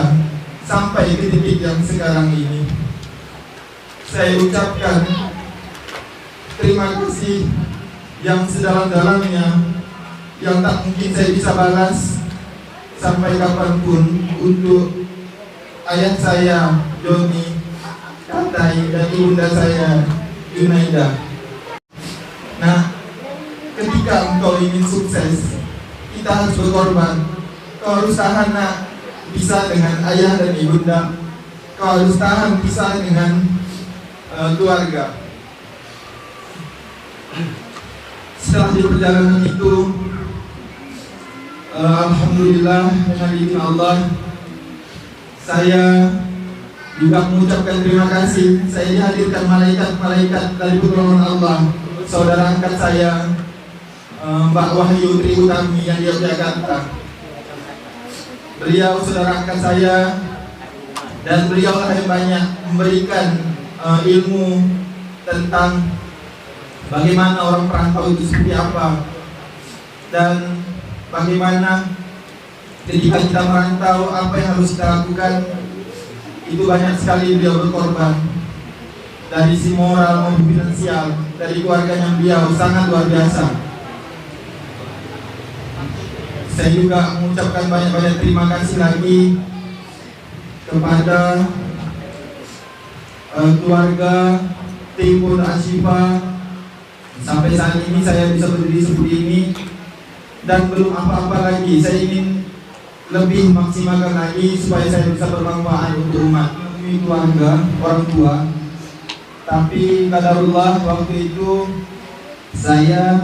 Speaker 2: sampai ke titik yang sekarang ini. Saya ucapkan terima kasih yang sedalam-dalamnya, yang tak mungkin saya bisa balas sampai kapanpun, untuk ayah saya Joni Katai dan ibunda saya Junaida. Nah, ketika engkau ingin sukses, kita harus berkorban. Kau harus tahan bisa dengan ayah dan ibunda. Kau harus tahan bisa dengan keluarga. Setelah di perjalanan itu, alhamdulillah dengan izin Allah, saya juga mengucapkan terima kasih. Saya dihadirkan malaikat-malaikat dari pertolongan Allah. Saudara angkat saya, Mbak Wahyu Tri Utami yang di Yogyakarta. Beliau saudara angkat saya, dan beliau yang banyak memberikan ilmu tentang bagaimana orang perantau itu seperti apa, dan bagaimana ketika kita merantau apa yang harus kita lakukan. Itu banyak sekali beliau berkorban, dari sisi moral maupun finansial, dari keluarganya beliau sangat luar biasa. Saya juga mengucapkan banyak-banyak terima kasih lagi kepada keluarga tim Pondok Ashifa. Sampai saat ini saya bisa berdiri seperti ini, dan belum apa-apa lagi. Saya ingin lebih maksimalkan lagi supaya saya bisa bermanfaat untuk umat, keluarga, orang tua. Tapi qadarullah, waktu itu saya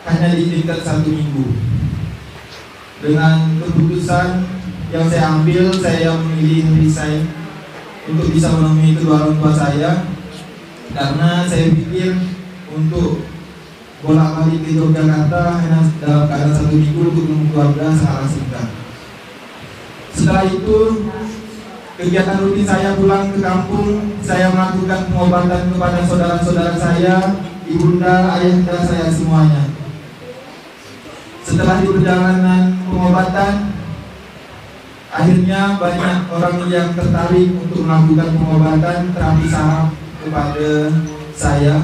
Speaker 2: hanya diizinkan 1 minggu. Dengan keputusan yang saya ambil, saya memilih resign untuk bisa menemui kedua orang tua saya, karena saya pikir untuk bolak-balik ke Yogyakarta hanya dalam keadaan 1 minggu untuk menemui keluarga sangat singkat. Setelah itu, kegiatan rutin saya pulang ke kampung, saya melakukan pengobatan kepada saudara-saudara saya, ibunda, ayahanda saya semuanya. Setelah di perjalanan pengobatan, akhirnya banyak orang yang tertarik untuk melakukan pengobatan terapi saraf kepada saya.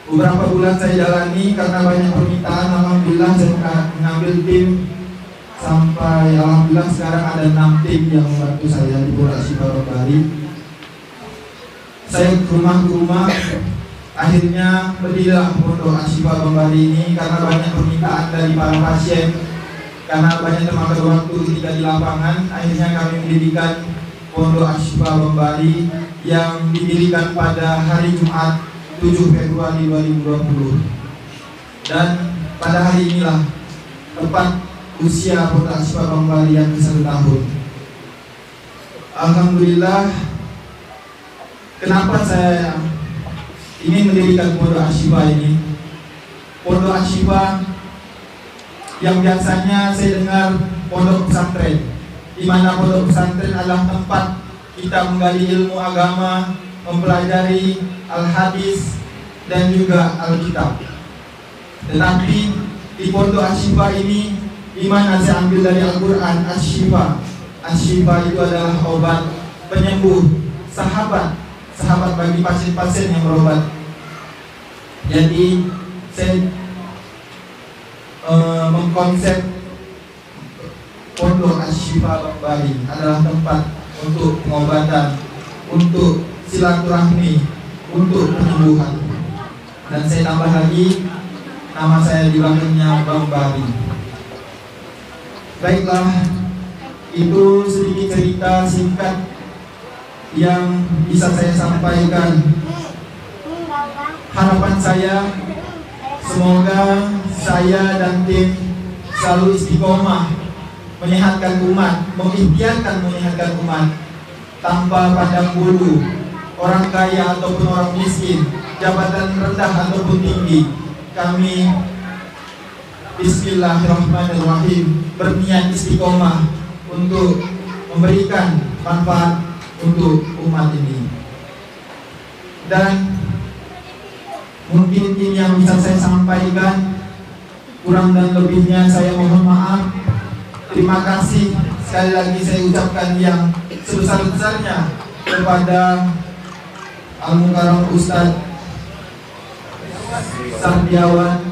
Speaker 2: Beberapa bulan saya jalani karena banyak permintaan. Alhamdulillah saya mengambil tim, sampai alhamdulillah sekarang ada 6 tim yang membantu saya di Pondok Ashifa Bali. Saya ke rumah, akhirnya berdirilah Pondok Ashifa Bali ini karena banyak permintaan dari para pasien, karena banyak termakan waktu ketika di lapangan. Akhirnya kami mendirikan Pondok Ashifa Bali yang didirikan pada hari Jumat 7 Februari 2020. Dan pada hari inilah tepat usia Pondok Ashifa Bali yang ke-1 tahun. Alhamdulillah. Kenapa saya ingin mendirikan Pondok Ashifa ini? Pondok Ashifa yang biasanya saya dengar pondok pesantren, di mana pondok pesantren adalah tempat kita menggali ilmu agama, mempelajari al-hadis dan juga al-kitab. Tetapi di Pondok Ashifa ini, di mana saya ambil dari Al-Quran, Ashifa. Ashifa itu adalah obat, penyembuh, sahabat bagi pasien-pasien yang berobat. Jadi saya mengkonsep Pondok Ashifa Bali adalah tempat untuk pengobatan, untuk silaturahmi, untuk penyembuhan. Dan saya tambah lagi, nama saya di belakangnya Bang Bali. Baiklah, itu sedikit cerita singkat yang bisa saya sampaikan. Harapan saya, semoga saya dan tim selalu istiqomah menyehatkan umat, mengikhtiarkan menyehatkan umat tanpa pandang bulu, orang kaya ataupun orang miskin, jabatan rendah ataupun tinggi. Kami bismillahirrahmanirrahim berniat istiqomah untuk memberikan manfaat untuk umat ini. Dan mungkin ini yang bisa saya sampaikan, kurang dan lebihnya saya mohon maaf. Terima kasih sekali lagi saya ucapkan yang sebesar-besarnya kepada Al-Mukarram Ustadz Sardiawan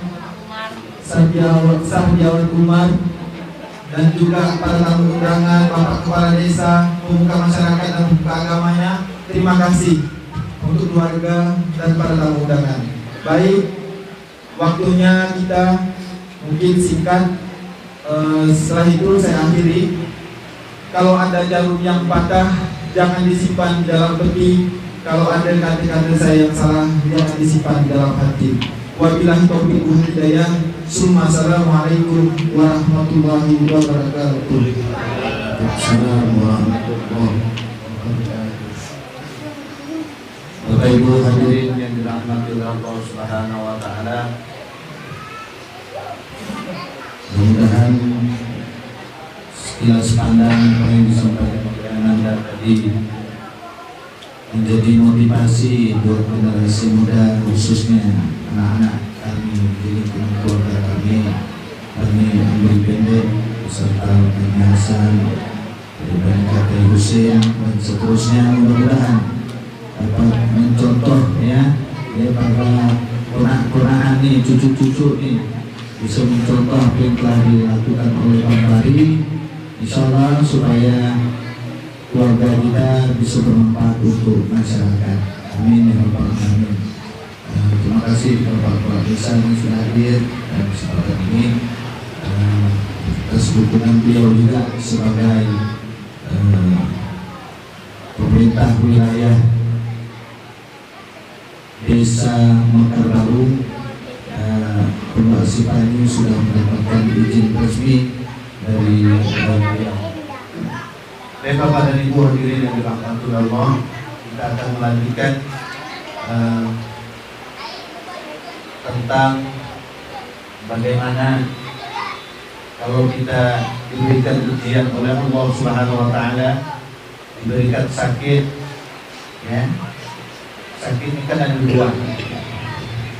Speaker 2: Umar, dan juga para tamu undangan, Bapak Kepala Desa, pemuka masyarakat dan pemuka agamanya. Terima kasih untuk keluarga dan para tamu undangan. Baik, waktunya kita mungkin singkat. Setelah itu saya akhiri. Kalau ada jarum yang patah, jangan disimpan di dalam peti, Kalau ada kata-kata saya yang salah, jangan disimpan di dalam hati. Wabillahi taufiq wal hidayah. Assalamualaikum warahmatullahi wabarakatuh.
Speaker 7: Assalamualaikum warahmatullahi wabarakatuh. Bapak Ibu hadirin yang dirahmati oleh Allah Subhanahu wa taala. Mudah-mudahan sekilas pandang apa yang disampaikan oleh Anda tadi menjadi motivasi buat generasi muda, khususnya anak-anak kami di lingkungan keluarga kami ambil pendek beserta Bani Hasan, Bani Kakek Husin dan seterusnya. Mudah-mudahan dapat mencontoh ya para ponak-ponakan nih, cucu-cucu nih bisa mencontoh apa yang telah dilakukan oleh Pak Bari, insyaallah supaya keluarga kita bisa bermanfaat untuk masyarakat. Amin ya rabbal alamin. Terima kasih kepada Bapak Desa yang sudah hadir dan kesempatan ini, atas dukungan beliau juga sebagai pemerintah wilayah Desa Mekar Baru. Pembuat Sipanyu sudah mendapatkan izin resmi dari Bapak dan Ibu hadirin yang dirahmati Allah. Kita akan melanjutkan tentang bagaimana kalau kita diberikan ujian oleh Allah Subhanahu wa taala, diberikan sakit ya. Sakit ini kan ada dua.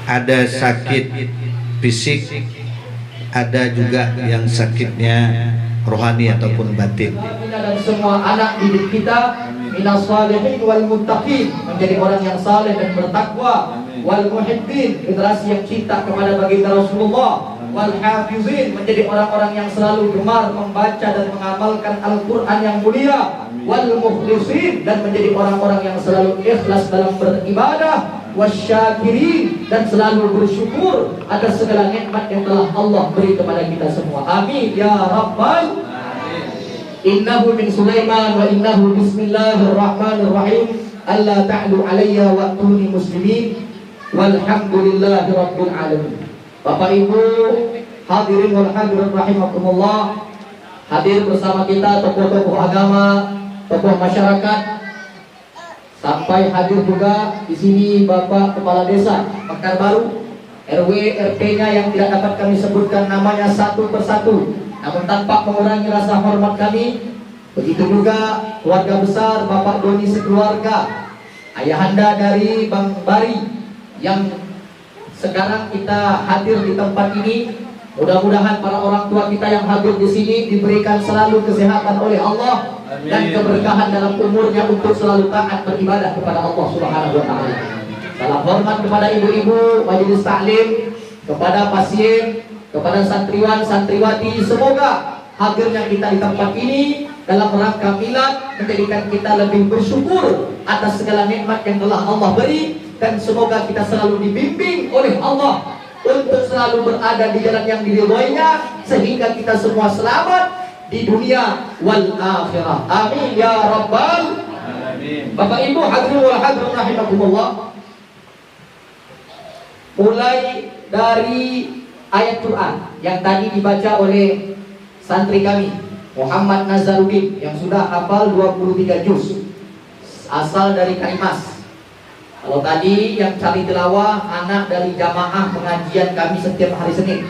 Speaker 7: Ada sakit fisik, ada juga yang sakitnya rohani ataupun batin.
Speaker 1: Dan semua anak didik kita minas salihin wal muttaqin, menjadi orang yang saleh dan bertakwa, wal muhibbin, generasi yang cinta kepada baginda Rasulullah, wal hafizin, menjadi orang-orang yang selalu gemar membaca dan mengamalkan Al-Qur'an yang mulia, wal mukhlisin, dan menjadi orang-orang yang selalu ikhlas dalam beribadah, wasyakirin, dan selalu bersyukur atas segala nikmat yang telah Allah beri kepada kita semua. Amin ya rabbal. Innahu min Sulaiman wa innahu bismillahirrahmanirrahim. Alla ta'lu alayya wa atuni muslimin. Walhamdulillahi rabbil alamin. Bapak Ibu hadirin wal hadirat rahimakumullah, hadir bersama kita tokoh-tokoh agama, tokoh masyarakat, sampai hadir juga di sini Bapak Kepala Desa Mekar Baru, RW RT-nya yang tidak dapat kami sebutkan namanya satu persatu, namun tanpa mengurangi rasa hormat kami. Begitu juga keluarga besar Bapak Doni sekeluarga, ayahanda dari Bang Bari yang sekarang kita hadir di tempat ini. Mudah-mudahan para orang tua kita yang hadir di sini diberikan selalu kesehatan oleh Allah. Amin. Dan keberkahan dalam umurnya untuk selalu taat beribadah kepada Allah Subhanahu wa taala. Salam hormat kepada ibu-ibu majelis taklim, kepada pasien, kepada santriwan santriwati. Semoga hadirnya kita di tempat ini dalam rangka milad menjadikan kita lebih bersyukur atas segala nikmat yang telah Allah beri, dan semoga kita selalu dibimbing oleh Allah untuk selalu berada di jalan yang diridhoinya, sehingga kita semua selamat di dunia wal akhirah. Amin ya rabbal alamin. Bapak Ibu hadirin wal hadirat rahimakumullah, mulai dari ayat Quran yang tadi dibaca oleh santri kami Muhammad Nazaruddin yang sudah hafal 23 juz asal dari Kalimas. Kalau tadi yang cari tilawah anak dari jamaah pengajian kami setiap hari Senin,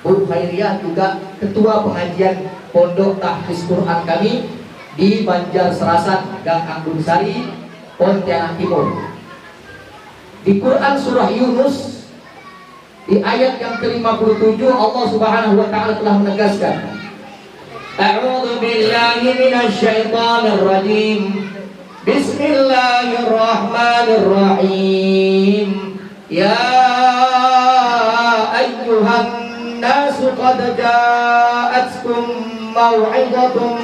Speaker 1: Bu Khairiyah juga ketua pengajian Pondok Tahfiz Quran kami di Banjar Serasan, Gang Anggun Sari, Pontianak Timur. Di Quran surah Yunus di ayat yang ke-57 Allah Subhanahu wa taala telah menegaskan, A'udzu billahi minasy syaithanir rajim. Bismillahirrahmanirrahim. Ya ayyuhan nasu qad ja'atkum maw'izatun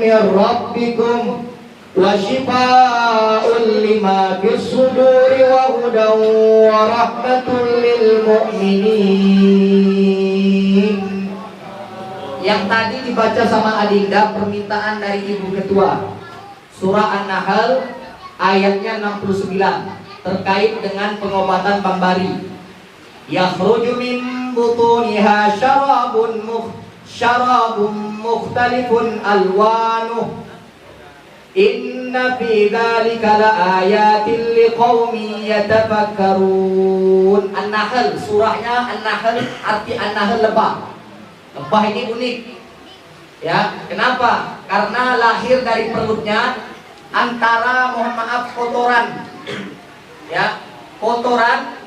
Speaker 1: min rabbikum wa shifaa'un lima fis suduri wa hudan wa rahmatun lil mu'minin. Yang tadi dibaca sama Adinda permintaan dari Ibu Ketua, Surah An-Nahl ayatnya 69 terkait dengan pengobatan Bang Bari. Yakhruju min butuniha syarabun mukhtalifun alwanuh. Inna fi dzalika laayatin liqaumin yatafakkarun. An-Nahl, surahnya An-Nahl, arti An-Nahl lebah. Lebah ini unik. Ya, kenapa? Karena lahir dari perutnya antara, mohon maaf, kotoran. Ya, kotoran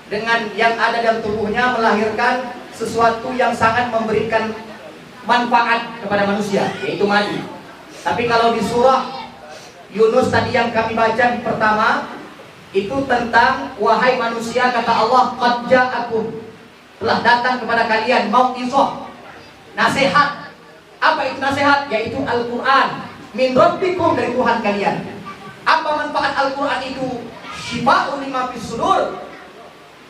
Speaker 1: dengan yang ada dalam tubuhnya melahirkan sesuatu yang sangat memberikan manfaat kepada manusia, yaitu mani. Tapi kalau di surah Yunus tadi yang kami baca di pertama, itu tentang wahai manusia, kata Allah, qad ja'akum, telah datang kepada kalian mau'izah, nasihat. Apa itu nasihat? Yaitu Al-Quran, min rabbikum, dari Tuhan kalian. Apa manfaat Al-Quran itu? Syifa'un lima fis sudur,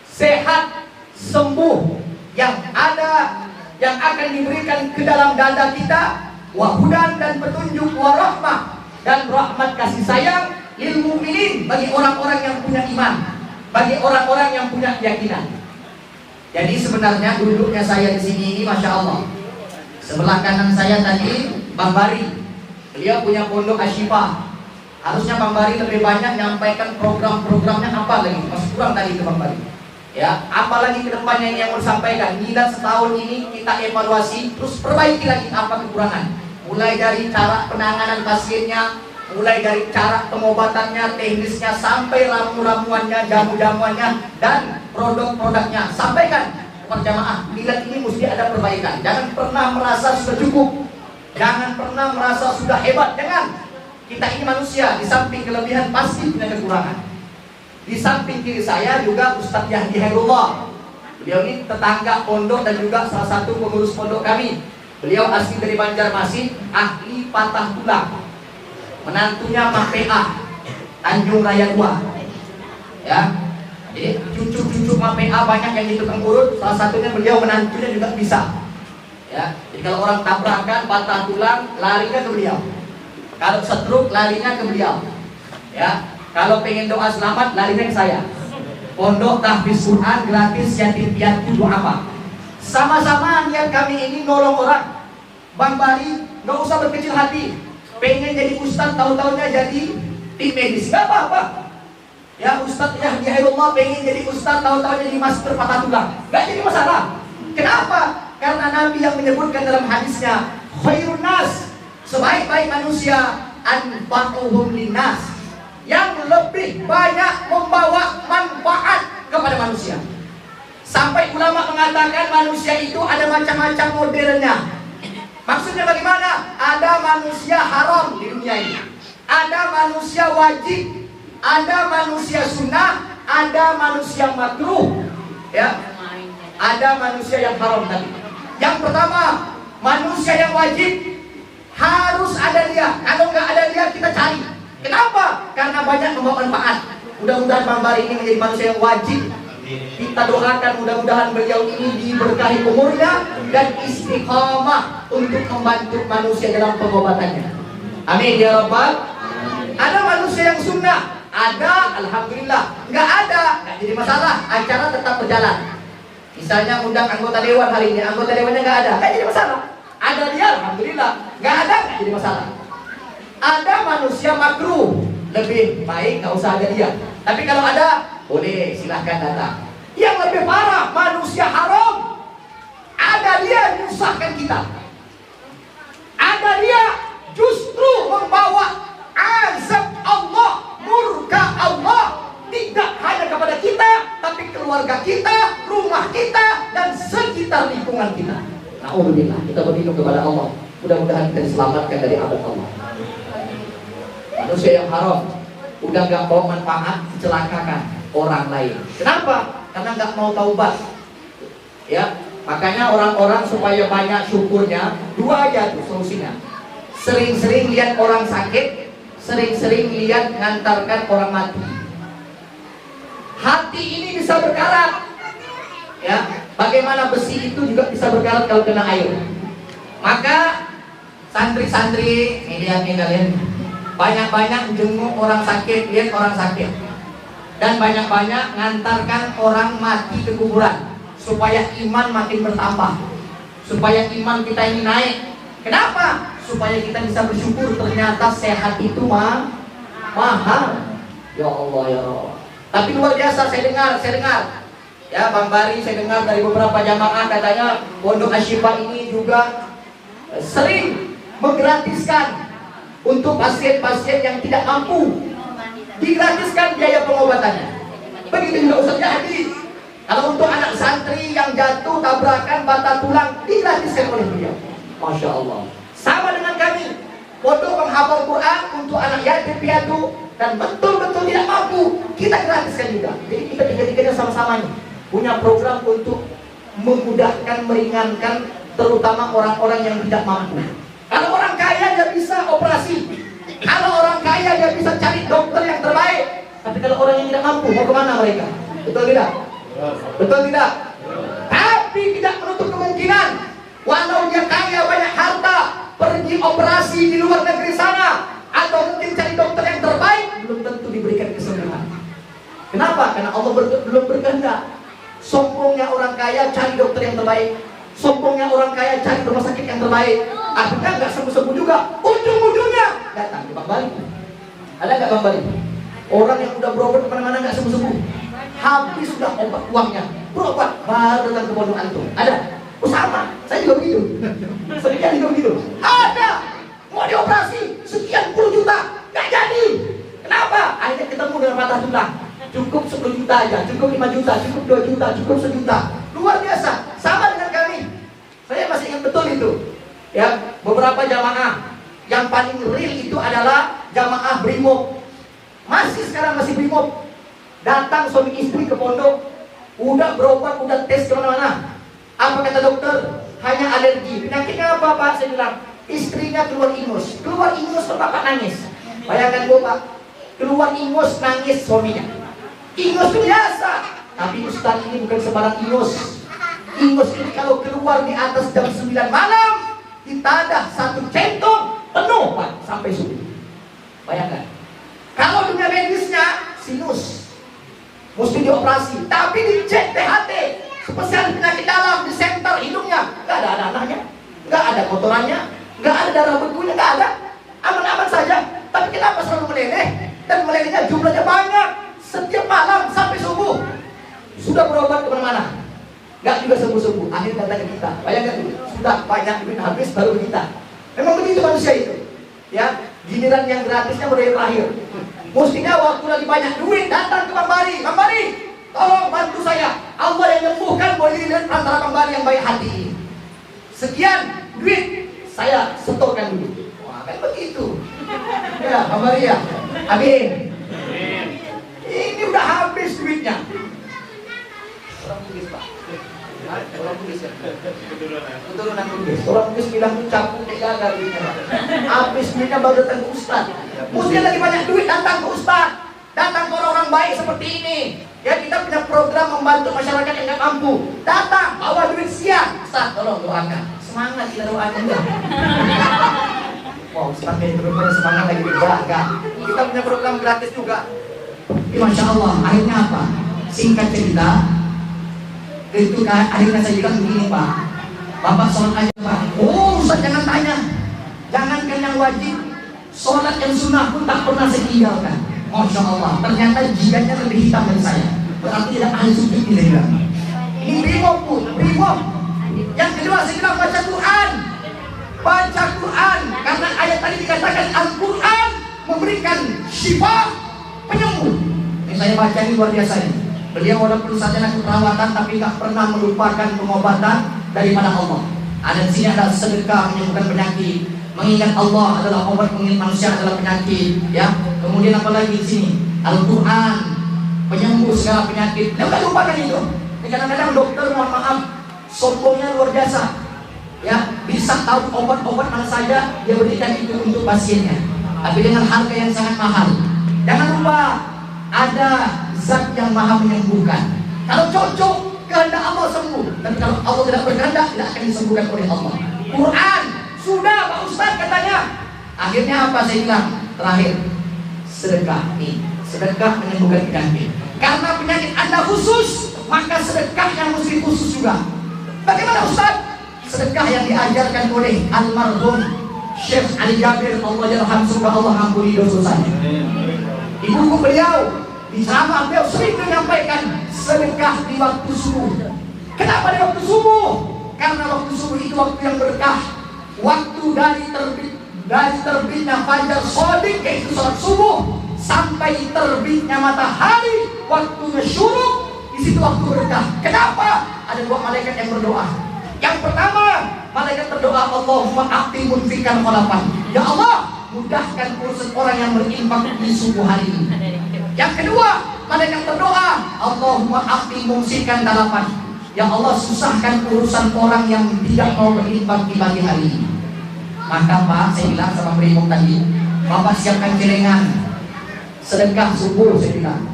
Speaker 1: sehat, sembuh yang ada, yang akan diberikan ke dalam dada kita, wahudan, dan petunjuk, warahmah, dan rahmat kasih sayang, lil mu'minin, bagi orang-orang yang punya iman, bagi orang-orang yang punya keyakinan. Jadi sebenarnya duduknya saya di sini ini, masya Allah. Sebelah kanan saya tadi Bang Bari, beliau punya pondok Asyifa. Harusnya Bang Bari lebih banyak menyampaikan program-programnya, apa lagi, masih kurang tadi itu Bang Bari. Ya, apalagi kedepannya ini yang mau disampaikan. Nilai setahun ini kita evaluasi, terus perbaiki lagi apa kekurangan. Mulai dari cara penanganan pasiennya, mulai dari cara pengobatannya, teknisnya, sampai ramu-ramuannya, jamu-jamuannya, dan produk-produknya. Sampaikan kepada jamaah, nilai ini mesti ada perbaikan. Jangan pernah merasa sudah cukup, jangan pernah merasa sudah hebat. Jangan. Kita ini manusia, di samping kelebihan pasti punya kekurangan. Di samping kiri saya juga Ustadz Yahdi Hairullah. Beliau ini tetangga pondok dan juga salah satu pengurus pondok kami. Beliau asli dari Banjarmasin, ahli patah tulang. Menantunya Mak PA, Tanjung Raya 2. Ya, jadi cucu-cucu Mak PA banyak yang di tukang urut. Salah satunya beliau, menantunya juga bisa. Ya, jadi kalau orang tabrakan patah tulang, larinya ke beliau. Kalau stroke, larinya ke beliau. Ya, kalau pengen doa selamat, larinya ke saya. Pondok tahfiz Quran gratis, yatim piatu, apa. Sama-sama niat kami ini nolong orang. Bang Bari nggak usah berkecil hati. Pengen jadi ustadz, tahun-tahunnya jadi tim medis, nggak apa-apa. Ya, Ustadz Yahdi Hairullah pengen jadi ustadz, tahun-tahunnya jadi master patah tulang, nggak jadi masalah. Kenapa? Karena Nabi yang menyebutkan dalam hadisnya, khairun nas, sebaik-baik manusia, anfa'uhum linnas, yang lebih banyak membawa manfaat kepada manusia. Sampai ulama mengatakan manusia itu ada macam-macam modelnya. Maksudnya bagaimana? Ada manusia haram di dunia ini, ada manusia wajib, ada manusia sunnah, ada manusia makruh, ya, ada manusia yang haram tadi. Yang pertama, manusia yang wajib, harus ada dia. Kalau nggak ada dia, kita cari. Kenapa? Karena banyak membawa manfaat. Mudah-mudahan Bang Bari ini menjadi manusia yang wajib. Kita doakan mudah-mudahan beliau ini diberkahi umurnya dan istiqamah untuk membantu manusia dalam pengobatannya. Amin ya Rabbal. Ada manusia yang sunnah, ada, alhamdulillah. Nggak ada, nggak jadi masalah. Acara tetap berjalan. Misalnya undang anggota dewan hari ini, anggota dewannya nggak ada, nggak jadi masalah. Ada dia, alhamdulillah. Nggak ada, nggak jadi masalah. Ada manusia makruh, lebih baik nggak usah ada dia. Tapi kalau ada, boleh, silahkan datang. Yang lebih parah, manusia haram, ada dia menyusahkan kita. Ada dia justru membawa azab Allah, murka Allah, tidak hanya kepada kita, tapi keluarga kita, rumah kita, dan sekitar lingkungan kita. Na'udzubillah, kita berlindung kepada Allah. Mudah-mudahan kita diselamatkan dari azab Allah. Manusia yang haram, udah gak mau manfaat, celakakan orang lain. Kenapa? Karena gak mau taubat. Ya, makanya orang-orang supaya banyak syukurnya, dua aja tuh solusinya. Sering-sering lihat orang sakit, sering-sering lihat ngantarkan orang mati. Hati ini bisa berkarat. Ya, bagaimana besi itu juga bisa berkarat kalau kena air. Maka santri-santri, ini lihat nih kalian. banyak-banyak jenguk orang sakit, lihat orang sakit, dan banyak-banyak ngantarkan orang mati ke kuburan supaya iman makin bertambah, supaya iman kita ini naik. Kenapa? Supaya kita bisa bersyukur ternyata sehat itu mahal. Ya Allah ya Allah. Tapi luar biasa saya dengar ya Bang Bari, saya dengar dari beberapa jamaah katanya Pondok Asyifa ini juga sering menggratiskan untuk pasien-pasien yang tidak mampu, digratiskan biaya pengobatannya. Begitu juga Ustaz Jadi. Kalau untuk anak santri yang jatuh tabrakan patah tulang, digratiskan oleh beliau. Masya Allah. Sama dengan kami, pondok menghafal Quran untuk anak yatim piatu dan betul-betul tidak mampu, kita gratiskan juga. Jadi kita tiga-tiganya sama-sama nih punya program untuk memudahkan, meringankan, terutama orang-orang yang tidak mampu. Kalau orang kaya dia bisa operasi, kalau orang kaya dia bisa cari dokter yang terbaik. Tapi kalau orang yang tidak mampu, mau kemana mereka? Betul tidak? Betul tidak? Tapi tidak menutup kemungkinan, walau dia kaya banyak harta, pergi operasi di luar negeri sana, atau mungkin cari dokter yang terbaik, belum tentu diberikan kesembuhan. Kenapa? Karena Allah belum berkehendak. Sombongnya orang kaya cari dokter yang terbaik, sombongnya orang kaya cari rumah sakit yang terbaik, akhirnya nggak sembuh-sembuh juga. Ujung-ujungnya datang ke Bang Bali. Ada nggak Bang Bali? Orang yang udah berobat kemana-mana nggak sembuh-sembuh, habis sudah obat uangnya, berobat baru datang ke pondok antum. Ada? Oh sama, saya juga begitu. Sedikit juga begitu. Ada, mau dioperasi sekian puluh juta, nggak jadi. Kenapa? Akhirnya ketemu dengan patah tulang. Cukup 10 juta aja, cukup 5 juta, cukup 2 juta, cukup 1 juta. Luar biasa. Sama dengan kami. Saya masih ingat betul itu. Ya, beberapa jamaah yang paling real itu adalah jamaah Brimob. Masih sekarang masih Brimob. Datang suami istri ke pondok, udah berobat, udah tes kemana-mana. Apa kata dokter? Hanya alergi. Penyakitnya apa Pak? Saya bilang, istrinya keluar ingus. Keluar ingus, Bapak nangis. Bayangkan Bapak, keluar ingus, nangis suaminya. Ingus itu biasa. Tapi Ustaz ini bukan sembarang ingus. Ingus ini kalau keluar di atas jam 9 malam, ditadah 1 centong penuh Pak sampai subuh. Bayangkan. Kalau dunia medisnya sinus, mesti dioperasi. Tapi dicek THT, spesialis penyakit dalam, di center hidungnya, nggak ada anak-anaknya, nggak ada kotorannya, nggak ada darah begunya, nggak ada. Aman-aman saja. Tapi kenapa selalu meleleh? Dan melelehnya jumlahnya banyak. Setiap malam sampai subuh sudah berobat kemana-mana, nggak juga sembuh-sembuh. Akhirnya datang ke kita. Bayangkan sudah banyak duit habis baru kita. Memang begitu manusia itu. Ya, giliran yang gratisnya baru yang terakhir. Mestinya waktu lagi banyak duit datang ke Bang Bari. Bang Bari, tolong bantu saya. Allah yang menyembuhkan, boleh dilihat antara Bang Bari yang baik hati. Sekian duit saya setorkan dulu. Wah, kan begitu. Ya, Bang Bari ya. Amin. Ini udah habis duitnya. Orang Bugis Pak. Orang Bugis ya. Keturunan Bugis. Orang Bugis bilang campur jaga duitnya Pak. Habis duitnya baru datang ke Ustaz. Mestinya lagi banyak duit datang ke Ustaz. Datang ke orang-orang baik seperti ini. Ya, kita punya program membantu masyarakat yang nggak mampu. Datang bawa duit siang. Ustaz tolong doakan. Semangat kita doakan ya. Wow, Ustaz ini benar-benar semangat lagi berjaga. Kita punya program gratis juga. Masya Allah, akhirnya apa? Singkat cerita, itu kan akhirnya saya bilang begini Pak, Bapak sholat aja Pak. Oh Ustaz jangan tanya, jangankan yang wajib, sholat yang sunnah pun tak pernah saya tinggalkan. Masya Allah, ternyata jiganya lebih hitam dari saya. Berarti tidak ahli sujud ini saya bilang. Ini Brimob pun, Brimob. Yang kedua saya bilang baca Quran. Baca Quran, karena ayat tadi dikatakan Al-Quran memberikan syifa, penyembuh. Ini saya baca ini luar biasa ini. Beliau walaupun saja lakukan perawatan tapi tak pernah melupakan pengobatan daripada Allah. Ada di sini ada sedekah menyembuhkan penyakit. Mengingat Allah adalah obat, mengingat manusia adalah penyakit. Ya. Kemudian apa lagi di sini? Al-Quran penyembuh segala penyakit. Jangan lupakan itu. Kadang-kadang dokter mohon maaf sombongnya luar biasa. Ya, bisa tahu obat-obat mana saja dia berikan itu untuk pasiennya. Tapi dengan harga yang sangat mahal. Jangan lupa ada zat yang maha menyembuhkan. Kalau cocok kehendak Allah sembuh. Tapi kalau Allah tidak berkehendak tidak akan disembuhkan oleh Allah. Quran sudah Pak Ustaz katanya. Akhirnya apa saya bilang? terakhir, sedekah nih. Sedekah menyembuhkan penyakit. Karena penyakit Anda khusus, maka sedekah yang mesti khusus juga. Bagaimana Ustaz? Sedekah yang diajarkan oleh almarhum Syekh Ali Jabir, Allah yarham, semoga Allah ampuni dosanya. Di buku beliau, di ceramah beliau sering menyampaikan sedekah di waktu subuh. Kenapa di waktu subuh? Karena waktu subuh itu waktu yang berkah. Waktu dari terbitnya fajar shadiq, yaitu salat subuh, sampai terbitnya matahari, waktunya syuruk, di situ waktu berkah. Kenapa? Ada dua malaikat yang berdoa. Yang pertama, malaikat berdoa, Allahumma a'ti munfikan khalafan. Ya Allah, mudahkan urusan orang yang berinfak di subuh hari ini. Yang kedua, malaikat berdoa, Allahumma a'ti mumsikan talapan. Ya Allah, susahkan urusan orang yang tidak mau berinfak di pagi hari ini. Maka Pak, saya bilang sama Primum tadi, Bapak siapkan celengan sedekah subuh, saya bilang.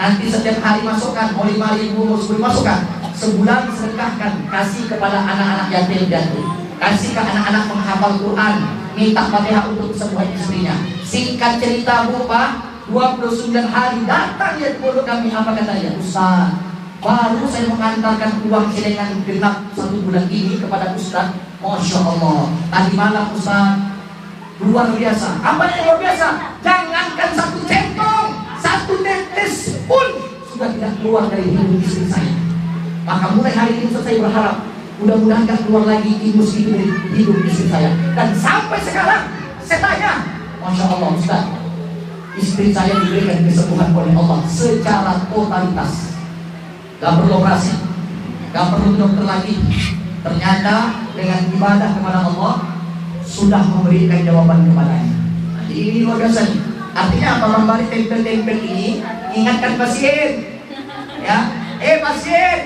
Speaker 1: Nanti setiap hari masukkan, mau 5.000, mau 10.000 masukkan. Sebulan sedekahkan, kasih kepada anak-anak yatim piatu, kasih ke anak-anak menghafal Quran, minta Fatihah untuk kesembuhan istrinya. Singkat cerita Bu Pak, 29 hari datang dia kepada kami, apa katanya? Ustaz, baru saya mengantarkan uang celengan genap 1 bulan ini kepada Ustaz. Masya Allah, tadi malam Ustaz, luar biasa. Apa yang luar biasa? Jangankan 1 centong, 1 tetes pun sudah tidak keluar dari hidup istri saya. Maka mulai hari ini saya berharap mudah-mudahan gak keluar lagi imus itu dari hidup istri saya. Dan sampai sekarang saya tanya, Masya Allah Ustaz, istri saya diberikan kesembuhan oleh Allah secara totalitas. Gak perlu operasi, gak perlu dokter lagi. Ternyata dengan ibadah kepada Allah sudah memberikan jawaban kepadanya. Jadi ini luar biasa nih. Artinya apa? Memberi tempel-tempel ini ingatkan pasien, ya, pasien,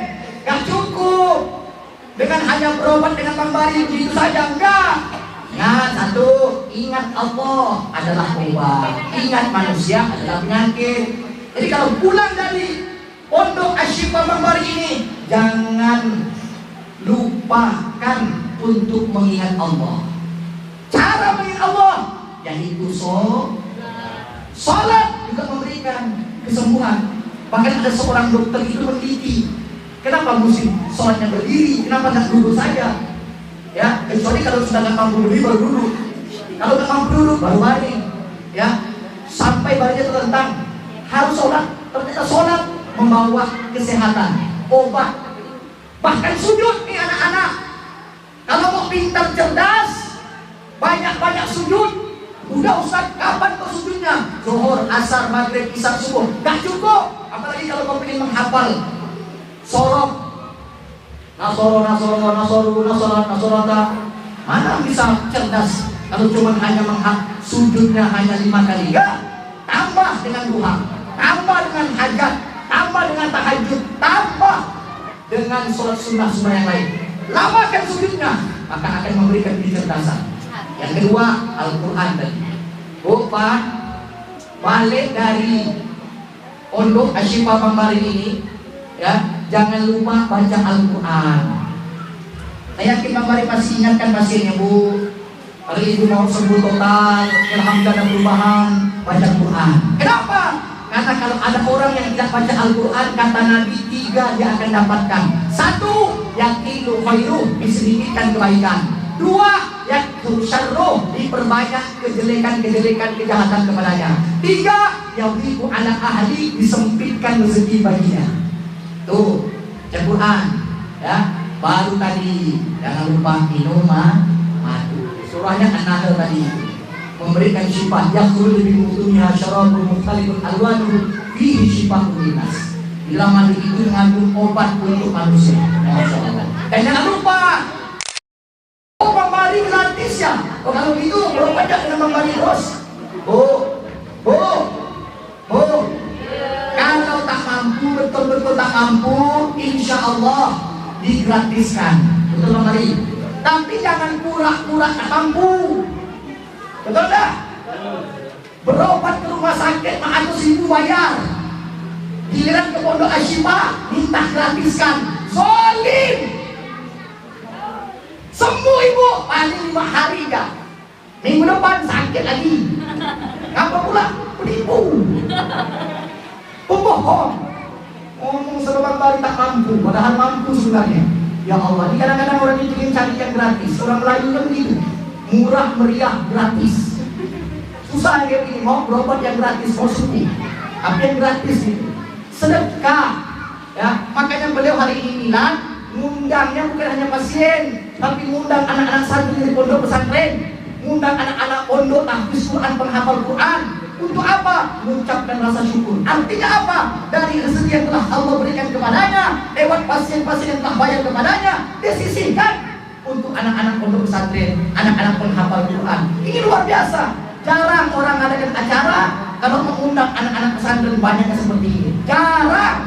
Speaker 1: gak cukup dengan hanya berobat dengan memberi begitu saja, enggak. Ingat satu, ingat Allah adalah obat, ingat manusia adalah penyakit. Jadi kalau pulang dari pondok Asyifa memberi ini, jangan lupakan untuk mengingat Allah. Cara mengingat Allah yaitu sholat juga memberikan kesembuhan. Bahkan ada seorang dokter itu meneliti, kenapa mesti sholatnya berdiri, kenapa nggak duduk saja? Ya, kecuali kalau sudah nggak mampu berdiri baru duduk. Kalau nggak mampu duduk baru baring. Ya, sampai badannya terlentang. Harus sholat. Ternyata sholat membawa kesehatan, obat. Bahkan sujud nih anak-anak. Kalau mau pintar cerdas, banyak-banyak sujud. Udah Ustaz, kapan kau sujudnya? Zuhur, asar, maghrib, isya, subuh. Gak cukup. Apalagi kalau kau ingin menghafal sorok, nasorata. Mana bisa cerdas kalau cuma hanya sujudnya hanya 5 kali? Ya, tambah dengan duha, tambah dengan hajat, tambah dengan tahajud, tambah dengan sholat sunnah-sunnah yang lain. Lamakan sujudnya, maka akan memberikan kecerdasan. Yang kedua, Al-Quran tadi. Pak, balik dari pondok Asyifa Pambari ini, ya, jangan lupa baca Al-Quran. Saya yakin Pambari pasti ingatkan pasiennya, Bu. Kalau ibu mau sembuh total, alhamdulillah ada perubahan, baca Al-Quran. Kenapa? Karena kalau ada orang yang tidak baca Al-Quran, kata Nabi 3 dia akan dapatkan. 1, yaqilu khairu, disedikitkan kebaikan. 2, yakthur syarruh, diperbanyak kejelekan-kejelekan kejahatan kepadanya. 3, yadhiqu ala ahli, disempitkan rezeki baginya. Tuh, Al-Quran, ya. Baru tadi jangan lupa minum madu. Surahnya An-Nahl tadi memberikan syifa, yakhruju min butunha syarabun mukhtalifun alwanuhu fihi syifaa'un linnas. Di dalam madu itu mengandung obat untuk manusia. Masyaallah. Dan jangan lupa Pambari gratis ya. Kalau gitu berobatnya dengan Pambari terus. Kalau tak mampu, betul-betul tak mampu, insya Allah digratiskan. Betul Pambari. Tapi jangan pura-pura tak mampu. Betul dah? Berobat ke rumah sakit 100.000 bayar. Giliran ke pondok Asyifa minta gratiskan. Zolim. Sembuh ibu paling 5 hari dah. Minggu depan sakit lagi. penipu, pembohong. Ngomong sama Bang Bari tak mampu, padahal mampu sebenarnya. Ya Allah, ini kadang-kadang orang itu ingin cari yang gratis. Orang Melayu kan begitu, murah meriah gratis. Susah kayak gini, mau berobat yang gratis, mau sembuh. Apa yang gratis itu? Sedekah. Ya, makanya beliau hari ini bilang, ngundangnya bukan hanya pasien, tapi ngundang anak-anak santri di pondok pesantren, ngundang anak-anak pondok tahfiz Quran, penghafal Quran. Untuk apa? Mengucapkan rasa syukur. Artinya apa? Dari rezeki yang telah Allah berikan kepadanya, lewat pasien-pasien yang telah bayar kepadanya, disisihkan untuk anak-anak pondok pesantren, anak-anak penghafal Quran. Ini luar biasa. Jarang orang adakan acara kalau mengundang anak-anak pesantren banyaknya seperti ini. Jarang.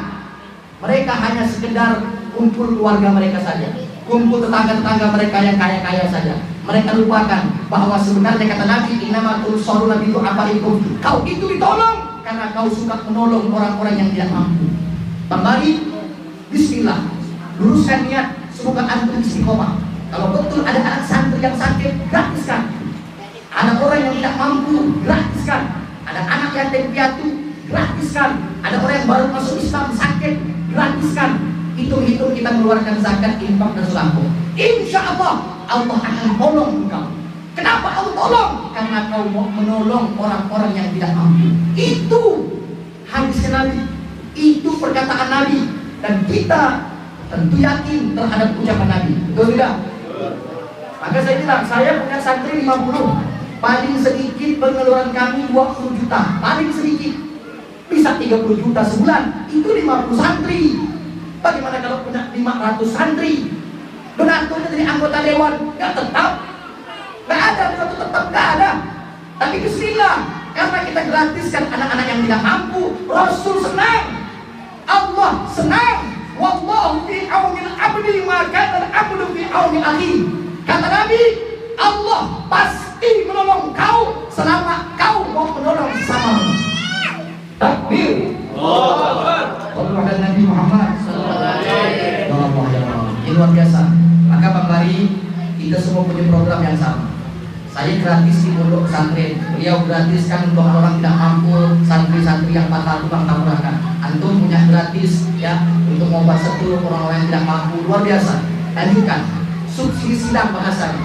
Speaker 1: Mereka hanya sekedar kumpul keluarga mereka saja, kumpul tetangga-tetangga mereka yang kaya-kaya saja. Mereka lupakan bahwa sebenarnya kata Nabi, innama tursaluna bi du'afaikum. Kau itu ditolong karena kau suka menolong orang-orang yang tidak mampu. Kembali, bismillah, luruskan niat, semoga antum istiqomah. Kalau betul ada anak santri yang sakit, gratiskan. Ada orang yang tidak mampu, gratiskan. Ada anak yatim piatu, gratiskan. Ada orang yang baru masuk Islam sakit, gratiskan. Hitung-hitung kita mengeluarkan zakat, infak dan sedekah. Insya Allah Allah akan tolong engkau. Kenapa Allah tolong? Karena kau mau menolong orang-orang yang tidak mampu. Itu hadis Nabi, itu perkataan Nabi, dan kita tentu yakin terhadap ucapan Nabi. Betul tidak? Maka saya bilang, saya punya santri 50. Paling sedikit pengeluaran kami 20 juta. Paling sedikit. Bisa 30 juta sebulan. Itu 50 santri. Bagaimana kalau punya 500 santri? Benarnya jadi anggota dewan, nggak tetap, nggak ada, benarnya tetap nggak ada. Tapi bismillah, karena kita gratiskan anak-anak yang tidak mampu, Rasul senang, Allah senang. Wallahu fi aunil abdi ma kana al-abdu fi auni akhi. Kata Nabi, Allah pasti menolong kau selama kau mau menolong sesamamu. Takbir. Allahu Akbar. Sallallahu Nabi Muhammad sallallahu alaihi wasallam. Ini luar biasa. Maka Bang Bari, kita semua punya program yang sama. Saya gratis di pondok pesantren, beliau gratiskan untuk orang tidak mampu, santri-santri yang patah tulang tabrakan. Antum punya gratis ya untuk obat setur orang-orang yang tidak mampu, luar biasa. Lanjutkan, subsidi silang bahasanya,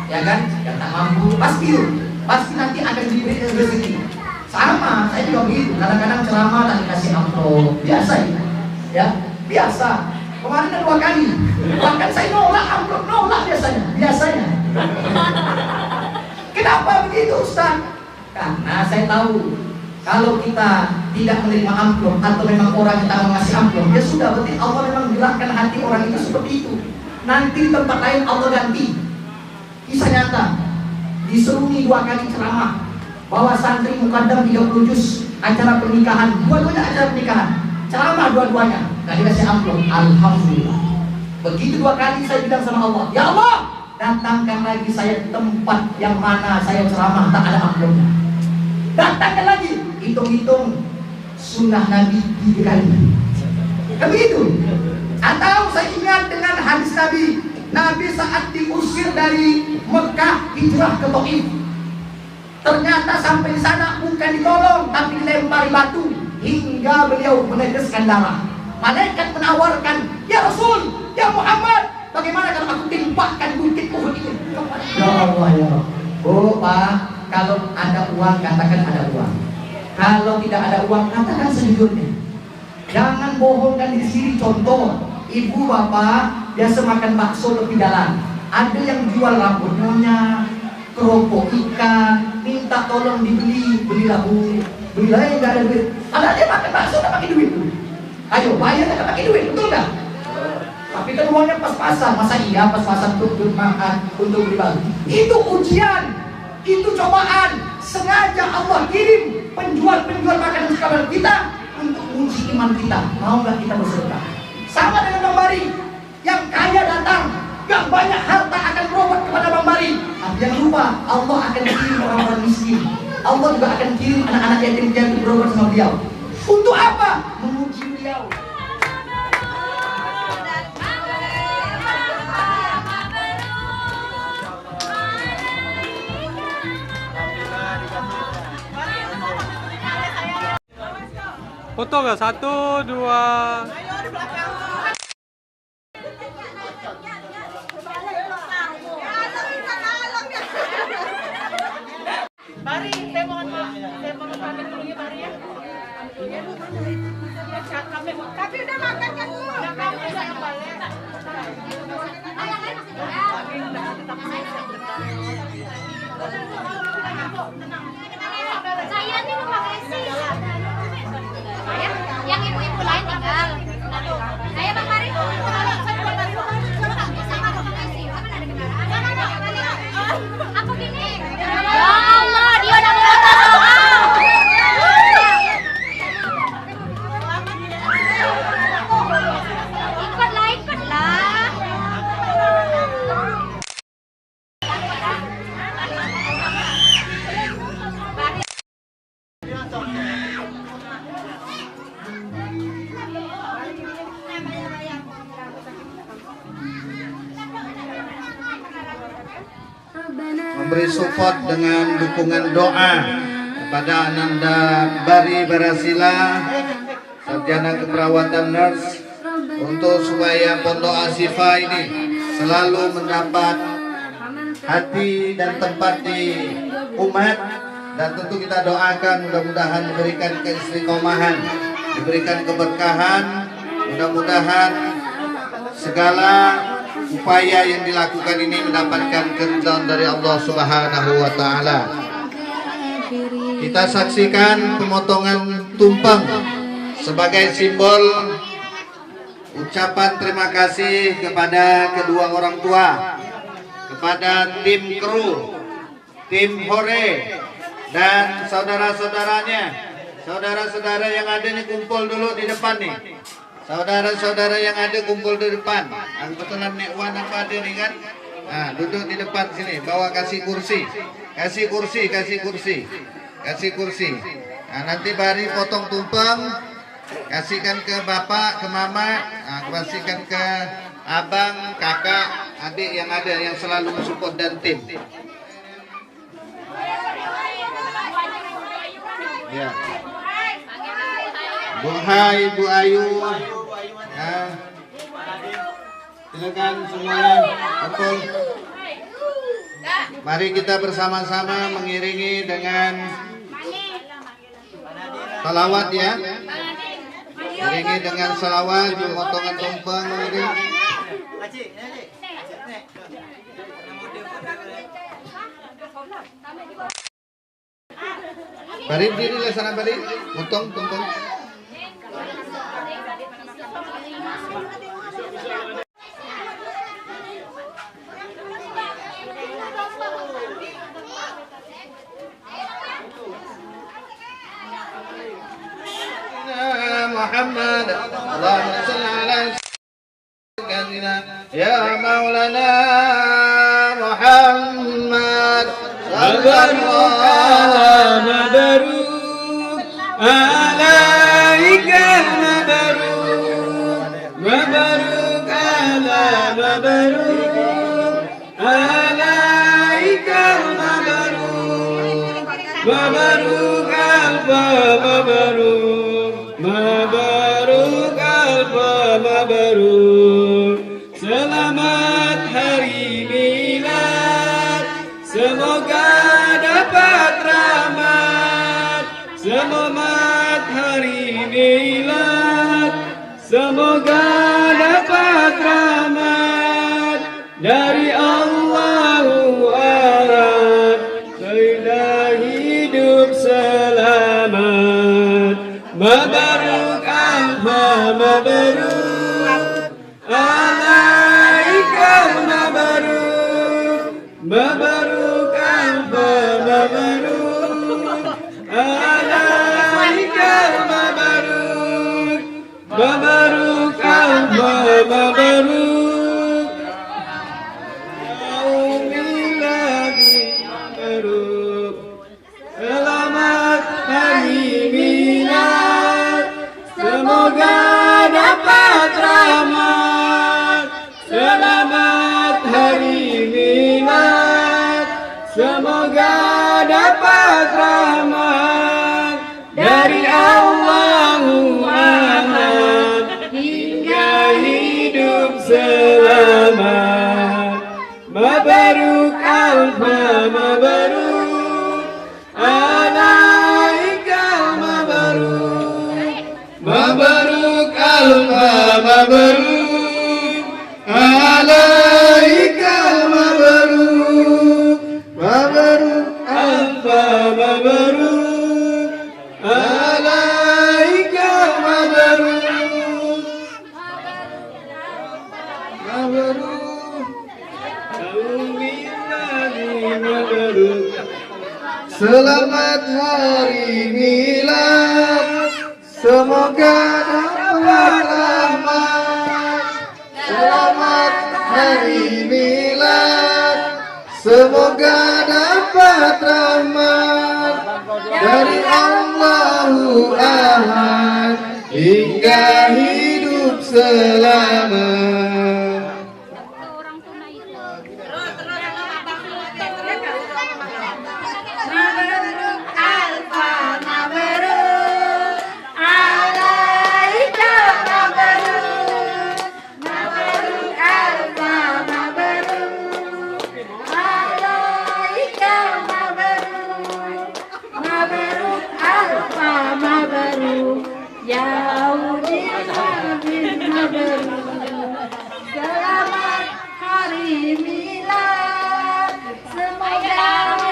Speaker 1: ya kan? Yang tak mampu pasti nanti akan diberi rezeki. Sama, saya juga begitu. Kadang-kadang ceramah tak dikasih amplop, biasa ya, biasa. Kemarin ada 2 kali, bahkan saya nolak amplop, nolak biasanya. Kenapa begitu Ustaz? Karena saya tahu kalau kita tidak menerima amplop atau memang orang kita mengasih amplop, ya sudah, berarti Allah memang gerakkan hati orang itu seperti itu. Nanti di tempat lain Allah ganti. Kisah nyata, diseruni 2 kali ceramah bahwa santri mukaddam 30 juz acara pernikahan, dua-duanya acara pernikahan, ceramah dua-duanya, nggak dikasih amplop. Alhamdulillah. Begitu 2 kali saya bilang sama Allah, ya Allah, datangkan lagi saya tempat yang mana saya ceramah tak ada amplopnya. Datangkan lagi, hitung-hitung sunnah Nabi 3 kali. Kan begitu? Atau saya ingat dengan hadis Nabi saat diusir dari Mekah hijrah ke Taif. Ternyata sampai di sana bukan ditolong, tapi dilempari batu hingga beliau meneteskan darah. Malaikat menawarkan, ya Rasul, ya Muhammad, bagaimana kalau aku timpahkan gunting Uhud itu? Ya Allah, ya Allah. Oh Pak, kalau ada uang katakan ada uang. Kalau tidak ada uang katakan sejujurnya. Jangan bohongkan diri sendiri. Contoh, ibu bapak biasa makan bakso tepi jalan. Ada yang jual rambut nyonya, keropok ikan, minta tolong dibeli, belilah bu, belilah yang nggak ada duit. Padahal dia makan bakso nggak pakai duit. Ayo bayar nggak pakai duit, betul nggak? Tapi kan uangnya pas-pasan, masa iya pas-pasan untuk makan, untuk beli baju? Itu ujian, itu cobaan. Sengaja Allah kirim penjual-penjual makanan kepada kita untuk uji iman kita. Mau nggak kita bersedekah? Sama dengan Bang Bari, yang kaya datang, yang banyak harta akan berobat kepada Bang Bari. Tapi jangan lupa, Allah akan kirim orang-orang miskin. Allah juga akan kirim anak-anak yatim piatu berobat sama beliau. Untuk apa? Menguji beliau.
Speaker 8: Foto nggak? 1, 2.
Speaker 5: Mari, saya mohon pamit dulu ya, Mari ya. Tapi udah makan kan Bu? Udah kamu saya balik. Saya nih mau kasih. Yang ibu-ibu lain tinggal. Saya Bang Mari. Aku gini. Ya Allah, dia udah mau ikutlah, ikutlah.
Speaker 3: Memberi support dengan dukungan doa kepada Ananda Bari Barasila, sarjana keperawatan nurse, untuk supaya Pondok Ashifa ini selalu mendapat hati dan tempat di umat, dan tentu kita doakan mudah-mudahan diberikan keistiqomahan, diberikan keberkahan, mudah-mudahan segala upaya yang dilakukan ini mendapatkan keridhaan dari Allah Subhanahu wa taala. Kita saksikan pemotongan tumpeng sebagai simbol ucapan terima kasih kepada kedua orang tua, kepada tim kru, tim hore, dan saudara-saudaranya. Saudara-saudara yang ada nih kumpul dulu di depan nih. Saudara-saudara yang ada kumpul di depan. Kebetulan Nek Wan apa ada nih kan? Nah, duduk di depan sini. Bawa kasih kursi. Kasih kursi, kasih kursi. Kasih kursi. Nah, nanti Bari potong tumpeng. Kasihkan ke bapak, ke mama. Nah, kasihkan ke abang, kakak, adik yang ada yang selalu support dan tim. Ya. Bu Hai, Bu Ayu, ya. Silakan semuanya kumpul. Mari kita bersama-sama mengiringi dengan salawat ya. Iringi dengan salawat, potongan tumpeng ini. Bari diri lah sana Bari, potong tumpeng. Muhammad, Allahumma shalli ala sayyidina ya Maulana Muhammad.
Speaker 8: Mabaruk alaika mabaruk, mabaruk ala mabaruk alaika mabaruk, mabaruk alfa mabaruk, mabaruk alfa mabaruk. Selamat hari milad, semoga dapat rahmat. Selamat hari milad, semoga dapat rahmat dari Allahu Ahad, sehingga hidup selamat. Mabaruk alfa mabaruk alaika mabaruk, mabaruk alfa mabaruk alaika mabaruk, mabaruk alfa mabaruk yaumiladi mabaruk. Selamat hari milad, semoga dapat rahmat. Selamat hari milad, semoga dapat rahmat dari Allahu mabruk alaika mabruk mabruk alfa mabruk alaika mabruk mabruk mabruk. Selamat hari milad, semoga dapat rahmat. Selamat hari milad, semoga dapat rahmat dari Allahu Ahad hingga hidup selamanya.
Speaker 5: Orang tunai itu.
Speaker 9: Mabruk alfa mabruk alaika mabruk mabruk alfa mabruk alaika mabruk mabruk alfa mabruk ya udin mabruk. Selamat hari milad, semoga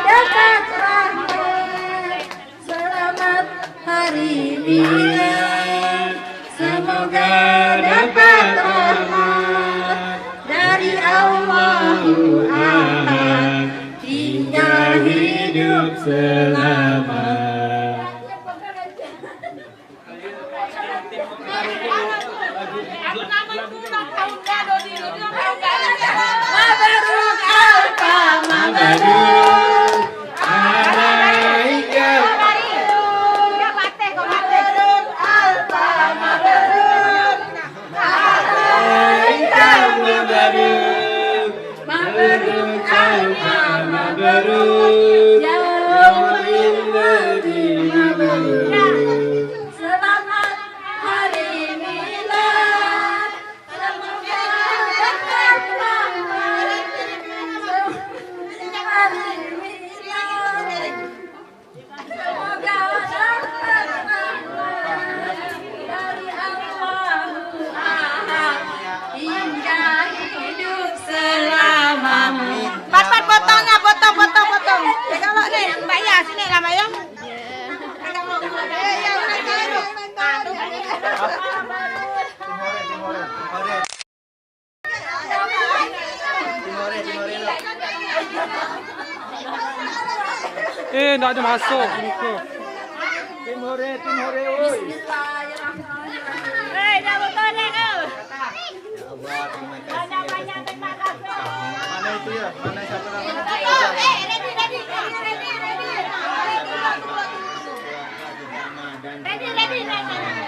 Speaker 9: dapat rahmat. Selamat hari milad, semoga dapat rahmat dari Allahu Ahad hingga hidup selamanya. Mabruk alfa mabruk alaika mabruk alfa mabruk alaika mabruk mabruk alfa mabruk ya walladzi mabruk. Selamat hari milad, semoga dapat rahmat. Hari milad, semoga dapat rahmat dari Allahu Ahad hingga hidup selamanya.
Speaker 5: Pat potongnya, potong. Pegang lo nih, Mbak Ya, sini lah Mbak Ya. Pegang lo.
Speaker 8: Nggak ada masuk.
Speaker 5: Hei, dah betul ni ke? Banyak terima kasih.
Speaker 2: Mana itu ya? Mana siapa namanya?
Speaker 5: Ready.